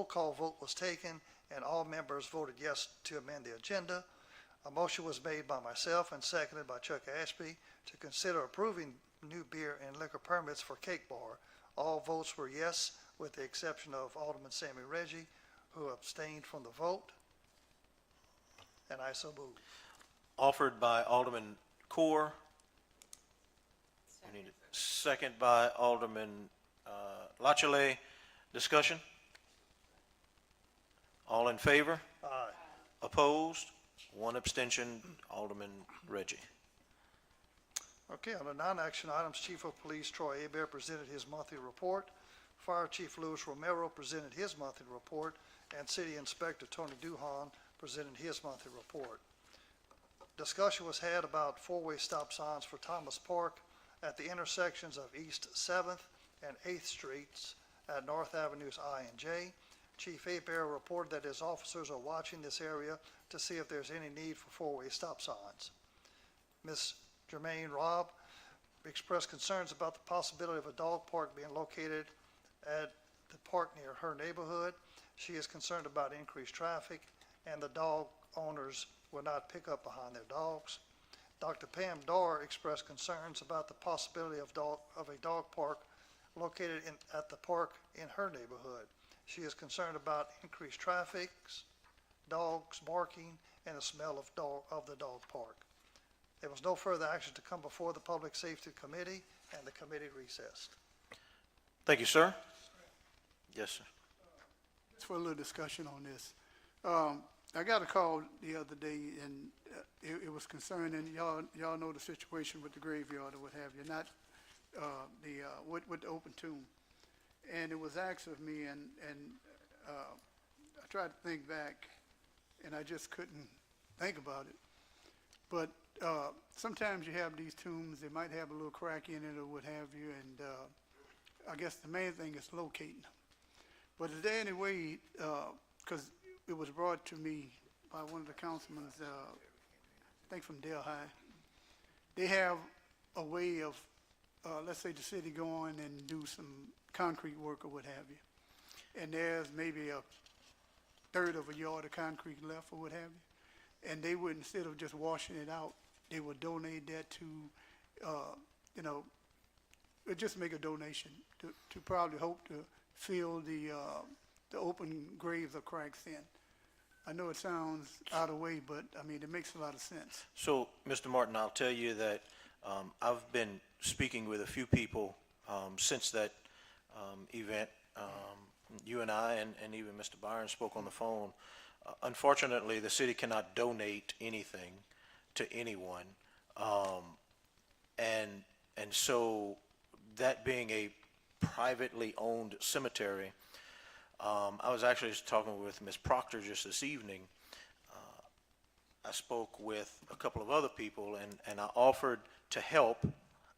call vote was taken, and all members voted yes to amend the agenda. A motion was made by myself and seconded by Chuck Ashby to consider approving new beer and liquor permits for Cake Bar. All votes were yes, with the exception of Alderman Sammy Reggie, who abstained from the vote. And I so move. Offered by Alderman Core. We need a second by Alderman Lachele. Discussion? All in favor? Aye. Opposed? One abstention, Alderman Reggie. Okay, on the non-action items, Chief of Police Troy Hebert presented his monthly report. Fire Chief Luis Romero presented his monthly report, and City Inspector Tony Duhan presented his monthly report. Discussion was had about four-way stop signs for Thomas Park at the intersections of East 7th and 8th Streets at North Avenues I and J. Chief Hebert reported that his officers are watching this area to see if there's any need for four-way stop signs. Ms. Jermaine Robb expressed concerns about the possibility of a dog park being located at the park near her neighborhood. She is concerned about increased traffic, and the dog owners will not pick up behind their dogs. Dr. Pam Dorr expressed concerns about the possibility of a dog park located at the park in her neighborhood. She is concerned about increased traffic, dogs barking, and the smell of the dog park. There was no further action to come before the Public Safety Committee, and the committee recessed. Thank you, sir. Yes, sir. Just for a little discussion on this. I got a call the other day, and it was concerning, y'all know the situation with the graveyard or what have you, not with the open tomb. And it was asked of me, and I tried to think back, and I just couldn't think about it. But sometimes you have these tombs, they might have a little crack in it or what have you, and I guess the main thing is locating them. But is there any way, because it was brought to me by one of the councilmen, I think from Dale High, they have a way of, let's say the city go on and do some concrete work or what have you, and there's maybe a third of a yard of concrete left or what have you, and they would, instead of just washing it out, they would donate that to, just make a donation to probably hope to fill the open graves or cracks in. I know it sounds out of way, but I mean, it makes a lot of sense. So, Mr. Martin, I'll tell you that I've been speaking with a few people since that event. You and I and even Mr. Byron spoke on the phone. Unfortunately, the city cannot donate anything to anyone. And so that being a privately owned cemetery, I was actually just talking with Ms. Proctor just this evening. I spoke with a couple of other people, and I offered to help.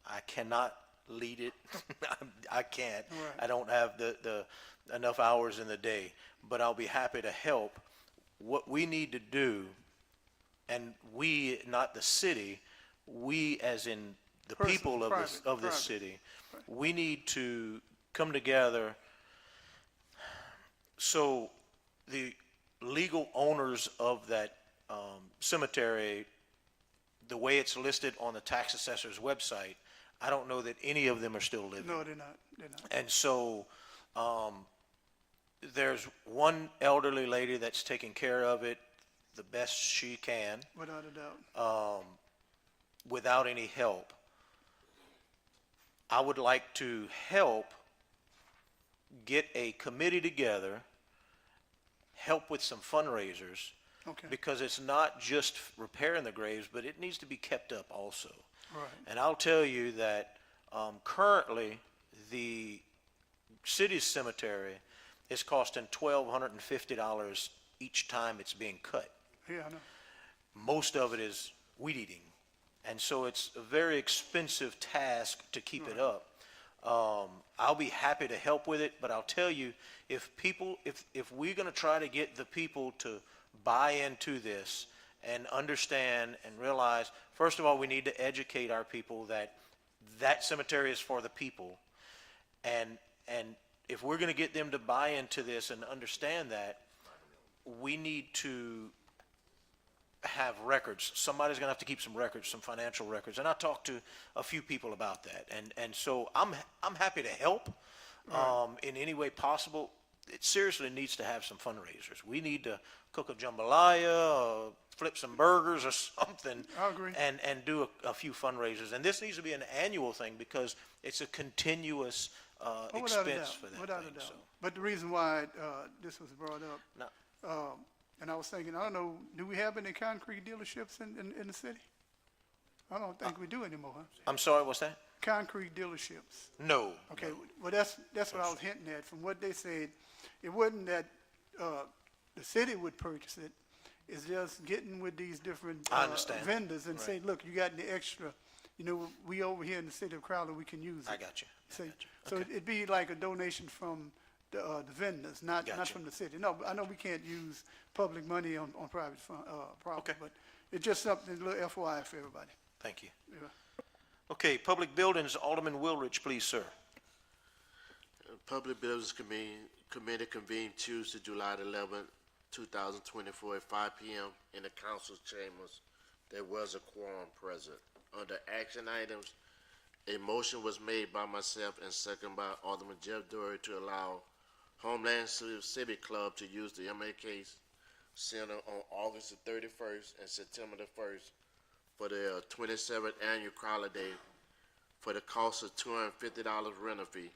I cannot lead it. I can't. Right. I don't have the enough hours in the day, but I'll be happy to help. What we need to do, and we, not the city, we as in the Person, people of private, this private. city, we need to come together so the legal owners of that cemetery, the way it's listed on the tax assessor's website, I don't know that any of them are still living. No, they're not, they're not. And so, there's one elderly lady that's taking care of it the best she can, Without a doubt. without any help. I would like to help get a committee together, help with some fundraisers, Okay, because it's not just repairing the graves, but it needs to be kept up also. right. And I'll tell you that currently, the city's cemetery is costing $1,250 each time it's being cut. Yeah, I know. Most of it is weed eating. And so it's a very expensive task to keep it up. I'll be happy to help with it, but I'll tell you, if we're gonna try to get the people to buy into this and understand and realize, first of all, we need to educate our people that that cemetery is for the people. And if we're gonna get them to buy into this and understand that, we need to have records. Somebody's gonna have to keep some records, some financial records, and I talked to a few people about that. And so I'm happy to help, in any way possible. It seriously needs to have some fundraisers. We need to cook a jambalaya, or flip some burgers or something. I agree. And do a few fundraisers. And this needs to be an annual thing because it's a continuous, Oh, without a expense doubt, for that without a thing, doubt. so. But the reason why this was brought up, No. and I was thinking, I don't know, do we have any concrete dealerships in the city? I don't think we do anymore, huh? I'm sorry, what's that? Concrete dealerships. No. Okay, well, that's what I was hinting at. From what they said, it wasn't that the city would purchase it. It's just getting with these different I understand. vendors and say, look, you got any extra, you know, we over here in the city of Crowley, we can use it. I got you. See, you. so Okay. it'd be like a donation from the vendors, not Gotcha. from the city. No, I know we can't use public money on private property, Okay. but it's just something, a little FYI for everybody. Thank you. Yeah. Okay, Public Buildings, Alderman Wilridge, please, sir. Public Buildings Committee convened Tuesday, July 11th, 2024 at 5 p.m. in the council chambers. There was a quorum present. Under action items, a motion was made by myself and second by Alderman Jeff Dory to allow Homeland Civic Club to use the MAK Center on August the 31st and September the 1st for the 27th annual Crowley Day for the cost of $250 rental fee.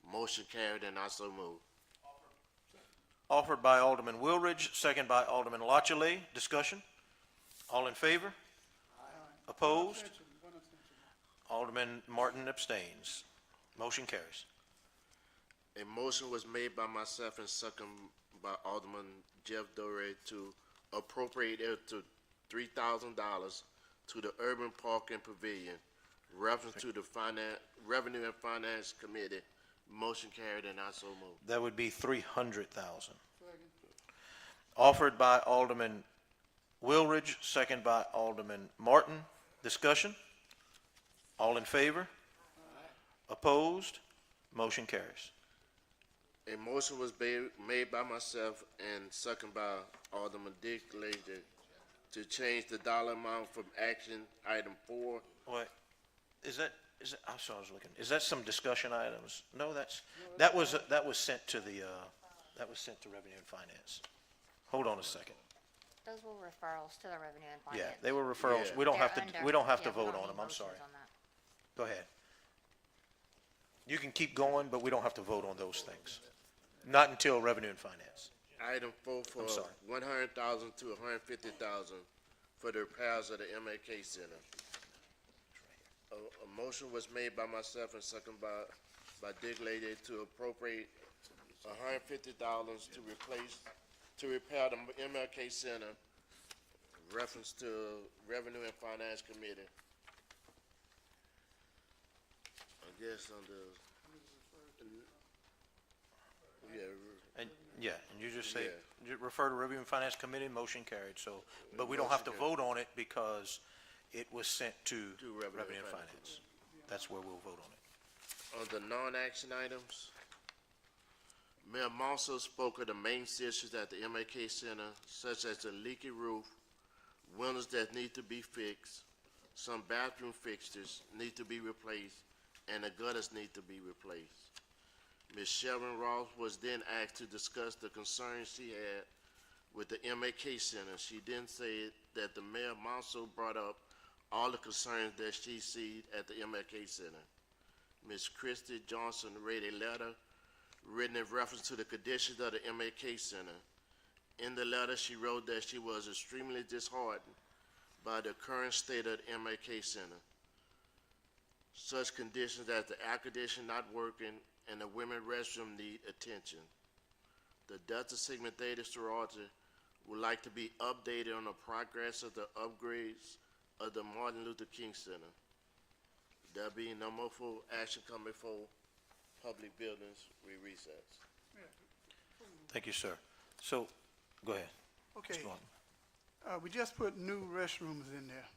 Motion carried and I so move. Offered by Alderman Wilridge, second by Alderman Lochley. Discussion? All in favor? Opposed? Alderman Martin abstains. Motion carries. A motion was made by myself and second by Alderman Jeff Doré to appropriate it to $3,000 to the Urban Park and Pavilion, reference to the Revenue and Finance Committee. Motion carried and I so move. That would be 300,000. Offered by Alderman Wilridge, second by Alderman Martin. Discussion? All in favor? Opposed? Motion carries. A motion was made by myself and second by Alderman Dick Langer to change the dollar amount from action item 4. Wait, I'm sorry, I was looking, is that some discussion items? No, that was sent to Revenue and Finance. Hold on a second. Those were referrals to the Revenue and Yeah, Finance. they were referrals. Yeah. We don't They're have to, under- we don't have to yeah, we vote don't on need them, I'm motions sorry. on that. Go ahead. You can keep going, but we don't have to vote on those things. Not until Revenue and Finance. Item 4 for I'm sorry. 100,000 to 150,000 for the repairs of the MAK Center. A motion was made by myself and second by Dick Lady to appropriate $150 to repair the MLK Center, reference to Revenue and Finance Committee. I guess under, And you just say, Yeah. you refer to Revenue and Finance Committee, motion carried, so, but we don't have to vote on it because it was sent to Revenue and Finance. That's where we'll vote on it. On the non-action items, Mayor Monson spoke of the main issues at the MAK Center, such as the leaky roof, windows that need to be fixed, some bathroom fixtures need to be replaced, and the gutters need to be replaced. Ms. Sharon Ross was then asked to discuss the concerns she had with the MAK Center. She then said that the mayor also brought up all the concerns that she sees at the MAK Center. Ms. Christy Johnson read a letter written in reference to the conditions of the MAK Center. In the letter, she wrote that she was extremely disheartened by the current state of the MAK Center. Such conditions as the air conditioning not working and the women's restroom need attention. The Delta Sigma Theta sorority would like to be updated on the progress of the upgrades of the Martin Luther King Center. There being no more full action coming for public buildings, we recess. Thank you, sir. So, go ahead. Okay, Mr. Martin. we just put new restrooms in there.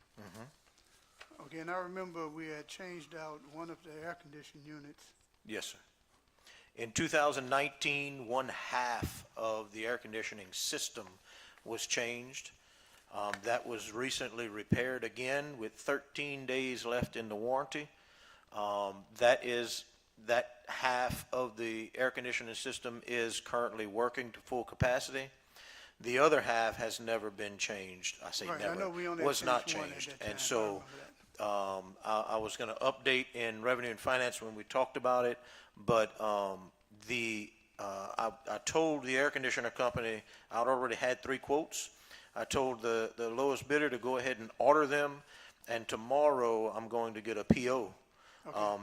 Okay, and I remember we had changed out one of the air conditioning units. Yes, sir. In 2019, one half of the air conditioning system was changed. That was recently repaired again with 13 days left in the warranty. That half of the air conditioning system is currently working to full capacity. The other half has never been changed. I say Right, I never, know we only was not changed one at changed. that And time. I so, remember that. I was gonna update in Revenue and Finance when we talked about it, but, I told the air conditioner company, I'd already had 3 quotes. I told the lowest bidder to go ahead and order them, and tomorrow I'm going to get a PO,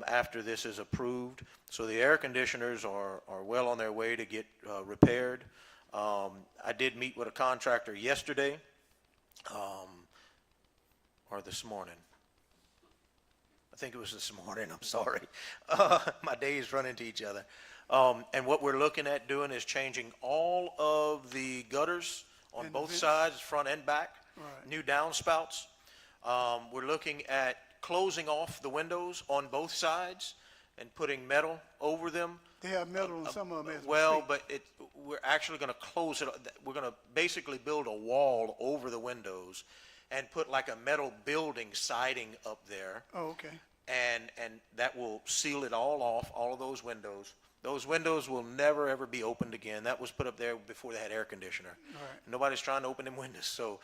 after this is approved. So the air conditioners are well on their way to get, repaired. I did meet with a contractor yesterday, or this morning. I think it was this morning, I'm sorry. My days run into each other. And what we're looking at doing is changing all of the gutters on And the both vents. sides, front and back. Right. New downspouts. We're looking at closing off the windows on both sides and putting metal over them. They have metal on some of them as we Well, speak. but we're actually gonna close it, we're gonna basically build a wall over the windows and put like a metal building siding up there. Oh, okay. And that will seal it all off, all of those windows. Those windows will never, ever be opened again. That was put up there before they had air conditioner. Right. Nobody's trying to open them windows, so,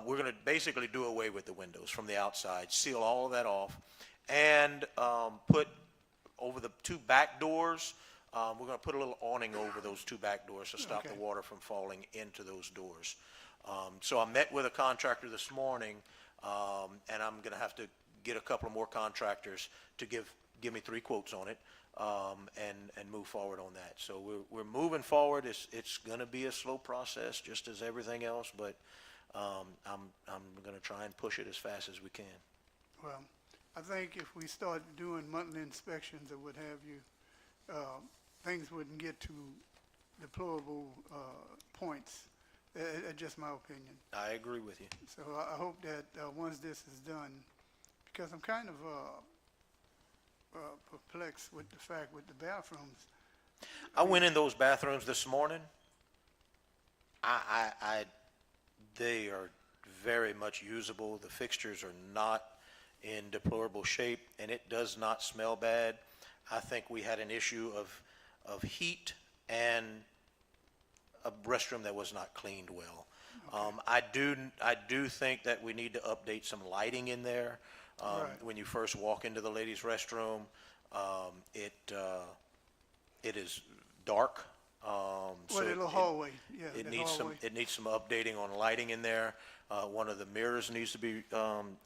we're gonna basically do away with the windows from the outside, seal all of that off, and, put over the 2 back doors, we're gonna put a little awning over those 2 back doors to stop the Okay. water from falling into those doors. So I met with a contractor this morning, and I'm gonna have to get a couple of more contractors to give me 3 quotes on it, and move forward on that. So we're moving forward. It's gonna be a slow process, just as everything else, but, I'm gonna try and push it as fast as we can. Well, I think if we start doing monthly inspections or what have you, things wouldn't get to deplorable, points. Just my opinion. I agree with you. So I hope that, once this is done, because I'm kind of, perplexed with the fact with the bathrooms. I went in those bathrooms this morning. They are very much usable. The fixtures are not in deplorable shape, and it does not smell bad. I think we had an issue of heat and a restroom that was not cleaned well. I do think that we need to update some lighting in there. Right. When you first walk into the ladies' restroom, it is dark. Well, so the little hallway, yeah, it that needs hallway. some updating on lighting in there. One of the mirrors needs to be,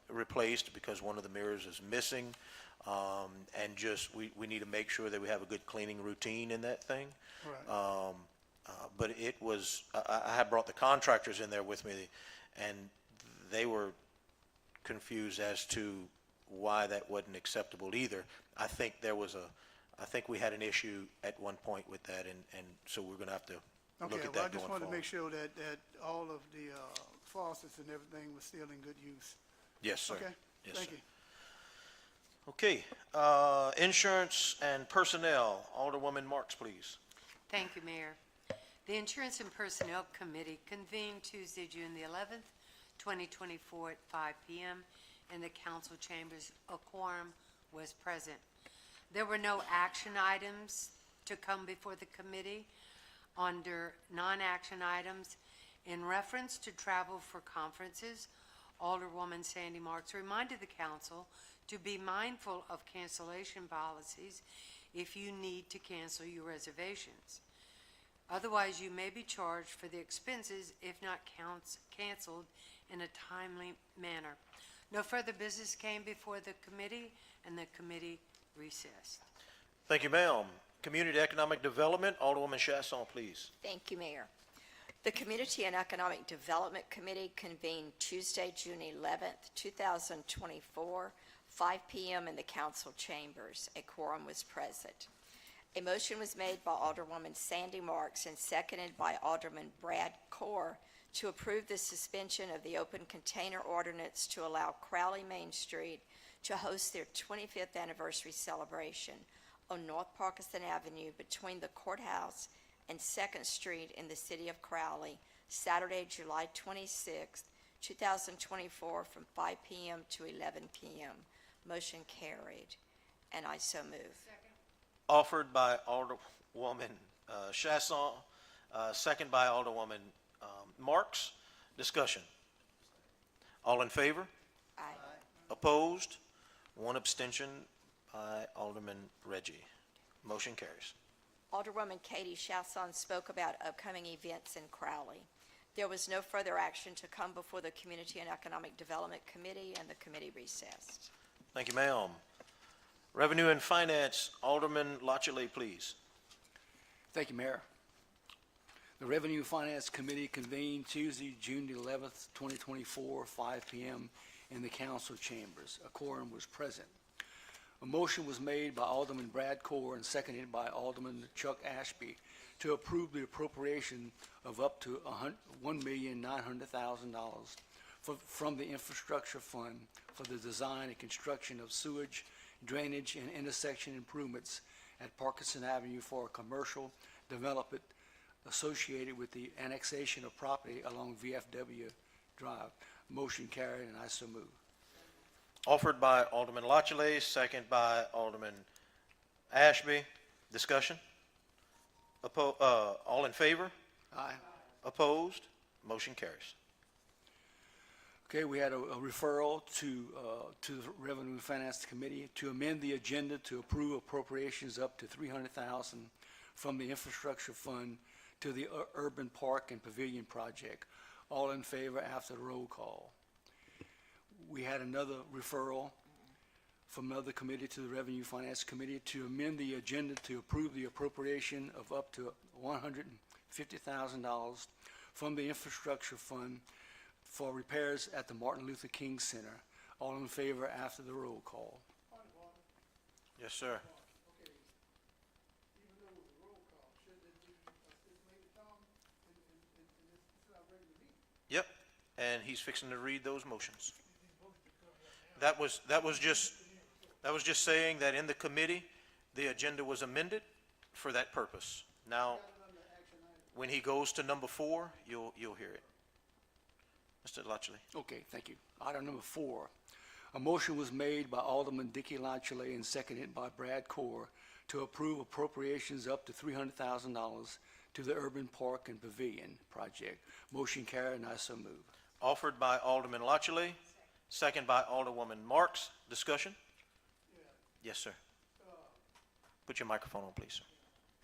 replaced because one of the mirrors is missing. And just, we need to make sure that we have a good cleaning routine in that thing. Right. But it was, I had brought the contractors in there with me, and they were confused as to why that wasn't acceptable either. I think we had an issue at one point with that, and so we're gonna have to look Okay, at well, I that just going wanted to make forward. sure that all of the, faucets and everything was still in good use. Yes, sir. Okay, Yes, thank sir. you. Okay, insurance and personnel, Alderwoman Marks, please. Thank you, Mayor. The Insurance and Personnel Committee convened Tuesday, June the 11th, 2024 at 5 p.m. in the council chambers. A quorum was present. There were no action items to come before the committee. Under non-action items, in reference to travel for conferences, Alderwoman Sandy Marks reminded the council to be mindful of cancellation policies if you need to cancel your reservations. Otherwise, you may be charged for the expenses if not canceled in a timely manner. No further business came before the committee, and the committee recessed. Thank you, ma'am. Community Economic Development, Alderwoman Chasson, please. Thank you, Mayor. The Community and Economic Development Committee convened Tuesday, June 11th, 2024, 5 p.m. in the council chambers. A quorum was present. A motion was made by Alderwoman Sandy Marks and seconded by Alderman Brad Core to approve the suspension of the open container ordinance to allow Crowley Main Street to host their 25th anniversary celebration on North Parkinson Avenue between the courthouse and 2nd Street in the city of Crowley, Saturday, July 26th, 2024, from 5 p.m. to 11 p.m. Motion carried, and I so move. Offered by Alderwoman Chasson, second by Alderwoman Marks. Discussion. All in favor? Aye. Opposed? One abstention by Alderman Reggie. Motion carries. Alderwoman Katie Chasson spoke about upcoming events in Crowley. There was no further action to come before the Community and Economic Development Committee, and the committee recessed. Thank you, ma'am. Revenue and Finance, Alderman Lachele, please. Thank you, Mayor. The Revenue and Finance Committee convened Tuesday, June 11th, 2024, 5 p.m. in the council chambers. A quorum was present. A motion was made by Alderman Brad Core and seconded by Alderman Chuck Ashby to approve the appropriation of up to $1,900,000 from the Infrastructure Fund for the design and construction of sewage, drainage, and intersection improvements at Parkinson Avenue for a commercial development associated with the annexation of property along VFW Drive. Motion carried, and I so move. Offered by Alderman Lachele, second by Alderman Ashby. Discussion? All in favor? Aye. Opposed? Motion carries. Okay, we had a referral to the Revenue and Finance Committee to amend the agenda to approve appropriations up to $300,000 from the Infrastructure Fund to the Urban Park and Pavilion Project. All in favor after the roll call. We had another referral from another committee to the Revenue and Finance Committee to amend the agenda to approve the appropriation of up to $150,000 from the Infrastructure Fund for repairs at the Martin Luther King Center. All in favor after the roll call. Yes, sir. Okay, even though it was a roll call, should it be stipulated, Tom, in this regular meeting? Yep, and he's fixing to read those motions. That was just saying that in the committee, the agenda was amended for that purpose. Now, when he goes to number 4, you'll hear it. Mr. Lachele. Okay, thank you. Item number 4. A motion was made by Alderman Dickey Lachele and seconded by Brad Core to approve appropriations up to $300,000 to the Urban Park and Pavilion Project. Motion carried, and I so move. Offered by Alderman Lachele, second by Alderwoman Marks. Discussion? Yes, sir. Put your microphone on, please, sir.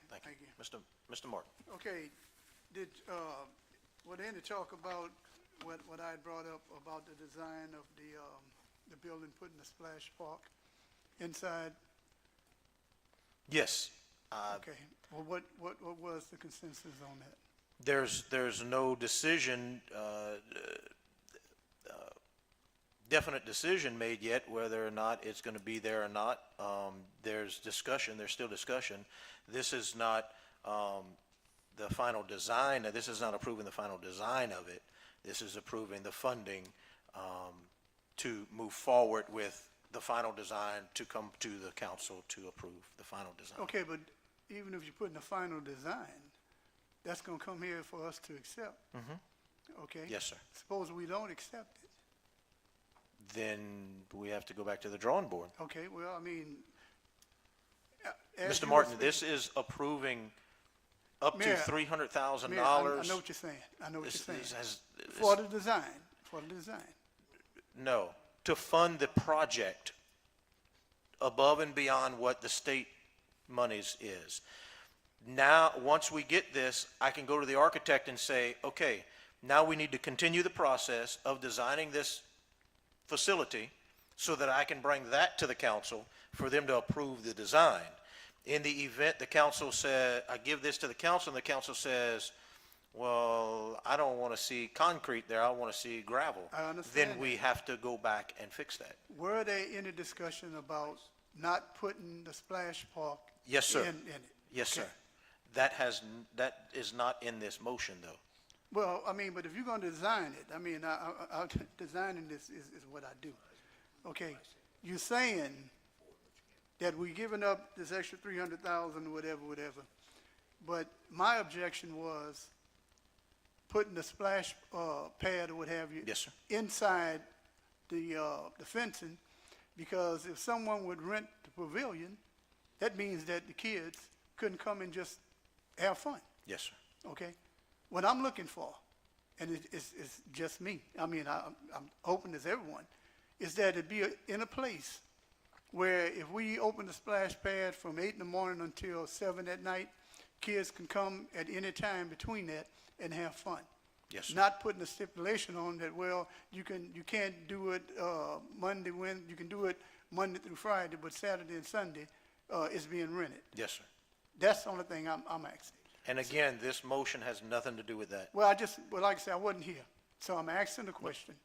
Thank you. Mr. Martin. Okay, did Andy talk about what I had brought up about the design of the building, putting the splash park inside? Yes. Okay, well, what was the consensus on that? There's no decision, definite decision made yet whether or not it's going to be there or not. There's discussion. There's still discussion. This is not the final design. This is not approving the final design of it. This is approving the funding to move forward with the final design to come to the council to approve the final design. Okay, but even if you put in the final design, that's gonna come here for us to accept. Okay? Yes, sir. Suppose we don't accept it. then we have to go back to the drawing board. Okay, well, I mean, as Mr. you Martin, were this is approving up to Mayor, $300,000. Mayor, I know what you're saying. I know what you're saying. For the design, for the design. No, to fund the project above and beyond what the state monies is. Now, once we get this, I can go to the architect and say, okay, now we need to continue the process of designing this facility so that I can bring that to the council for them to approve the design. In the event the council said, I give this to the council, and the council says, well, I don't want to see concrete there, I want to see gravel. I understand Then we have to go back and fix that. Were there any discussion about not putting the splash park Yes, sir. in it? Yes, sir. Okay. That is not in this motion, though. Well, I mean, but if you're going to design it, I mean, designing this is what I do. Okay, you're saying that we're giving up this extra 300,000, whatever, but my objection was putting the splash pad or what have you. Yes, sir. Inside the fencing, because if someone would rent the pavilion, that means that the kids couldn't come and just have fun. Yes, sir. Okay? What I'm looking for, and it's just me, I mean, I'm open as everyone, is that it be in a place where if we open the splash pad from 8 in the morning until 7 at night, kids can come at any time between that and have fun. Yes, sir. Not putting a stipulation on that, well, you can't do it you can do it Monday through Friday, but Saturday and Sunday is being rented. Yes, sir. That's the only thing I'm asking. And again, this motion has nothing to do with that. Well, like I said, I wasn't here, so I'm asking the question.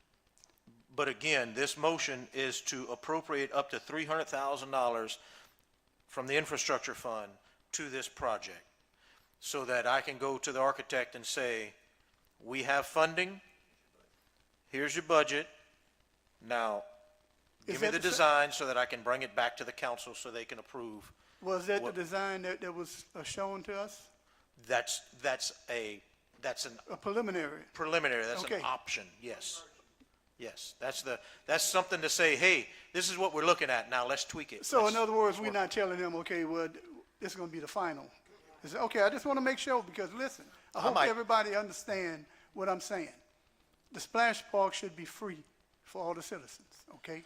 But again, this motion is to appropriate up to $300,000 from the infrastructure fund to this project, so that I can go to the architect and say, we have funding, here's your budget, now give me the design so that I can bring it back to the council so they can approve. Was that the What- design that was shown to us? That's an A preliminary? preliminary, that's Okay. an option, yes. Yes, that's something to say, hey, this is what we're looking at, now let's tweak it. So in Let's- other words, let's we're work. not telling them, okay, well, this is gonna be the final. Okay, I just wanna make sure, because listen, I hope might- everybody understand what I'm saying. The splash park should be free for all the citizens, okay?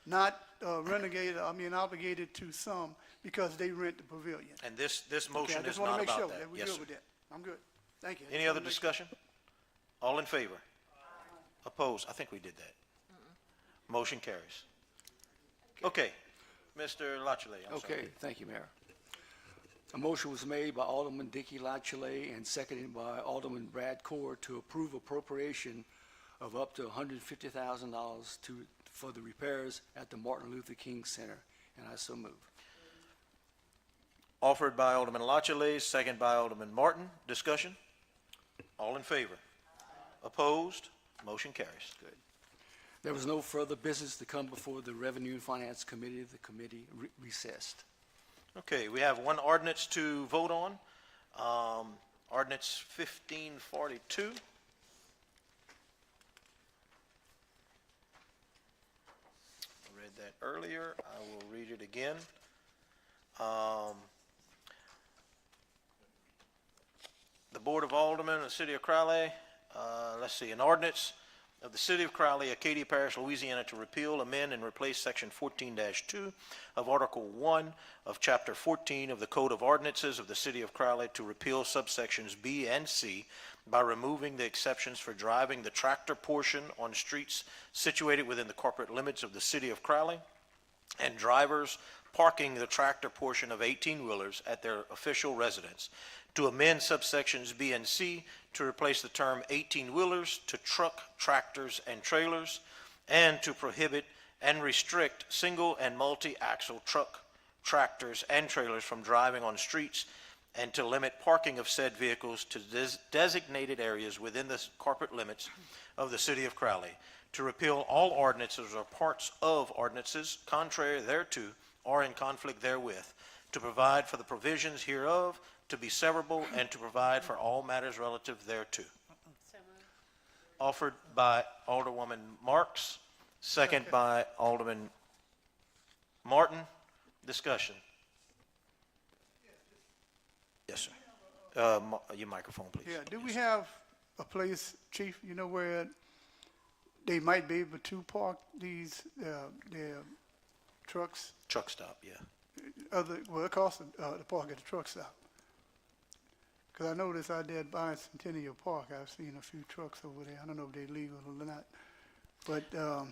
Not obligated to some because they rent the pavilion. And this Okay, I motion just is wanna not make sure about that. that we're Yes, good sir. with that. I'm good. Thank you. Any other discussion? All in favor? Opposed? I think we did that. Motion carries. Okay, Mr. Lachele, I'm sorry. Okay, thank you, Mayor. A motion was made by Alderman Dickey Lachele and seconded by Alderman Brad Core to approve appropriation of up to $150,000 for the repairs at the Martin Luther King Center, and I so move. Offered by Alderman Lachele, second by Alderman Martin. Discussion? All in favor? Opposed? Motion carries. Good. There was no further business to come before the Revenue and Finance Committee. The committee recessed. Okay, we have one ordinance to vote on. Ordinance 1542. I read that earlier. I will read it again. The Board of Aldermen of the City of Crowley, let's see, an ordinance of the City of Crowley, Acadia Parish, Louisiana, to repeal, amend, and replace Section 14-2 of Article 1 of Chapter 14 of the Code of Ordinances of the City of Crowley, to repeal subsections B and C by removing the exceptions for driving the tractor portion on streets situated within the corporate limits of the City of Crowley, and drivers parking the tractor portion of 18-wheelers at their official residence, to amend subsections B and C to replace the term 18-wheelers to truck, tractors, and trailers, and to prohibit and restrict single and multi-axle truck, tractors, and trailers from driving on streets, and to limit parking of said vehicles to designated areas within the corporate limits of the City of Crowley, to repeal all ordinances or parts of ordinances contrary thereto or in conflict therewith, to provide for the provisions hereof to be severable, and to provide for all matters relative thereto. Offered by Alderwoman Marks, Second by Alderman Martin. Discussion. Yes, sir. Your microphone, please. Yeah, do we have a place, Chief, you know, where they might be able to park these, their trucks? Truck stop, yeah. Well, it costs to park at the truck stop. Because I noticed out there at Bicentennial Park, I've seen a few trucks over there. I don't know if they're legal or not. But, you know,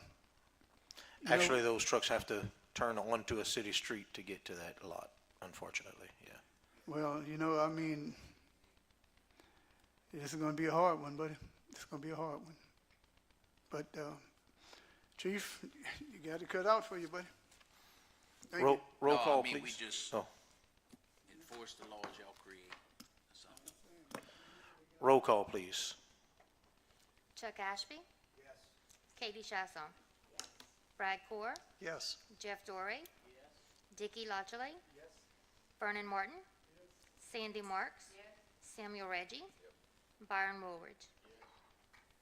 Actually, those trucks have to turn onto a city street to get to that lot, unfortunately, yeah. well, you know, I mean, this is gonna be a hard one, buddy. It's gonna be a hard one. But, Chief, you got it cut out for you, buddy. Thank you. Roll No, I call, mean, we please. just- Oh, Enforce the laws y'all create. That's all. roll call, please. Chuck Ashby? Yes. Katie Chasson? Brad Core? Yes. Jeff Dorey? Dickie Lockley? Vernon Martin? Sandy Marks? Samuel Reggie? Byron Woolridge?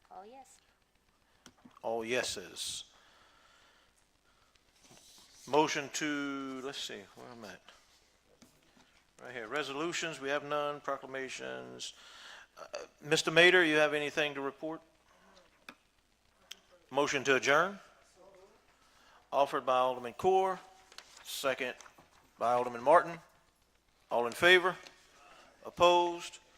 All yes. All yeses. Motion to, let's see, where I'm at. Right here, resolutions, we have none, proclamations. Mr. Mater, you have anything to report? Motion to adjourn? Offered by Alderman Core, second by Alderman Martin. All in favor? Opposed?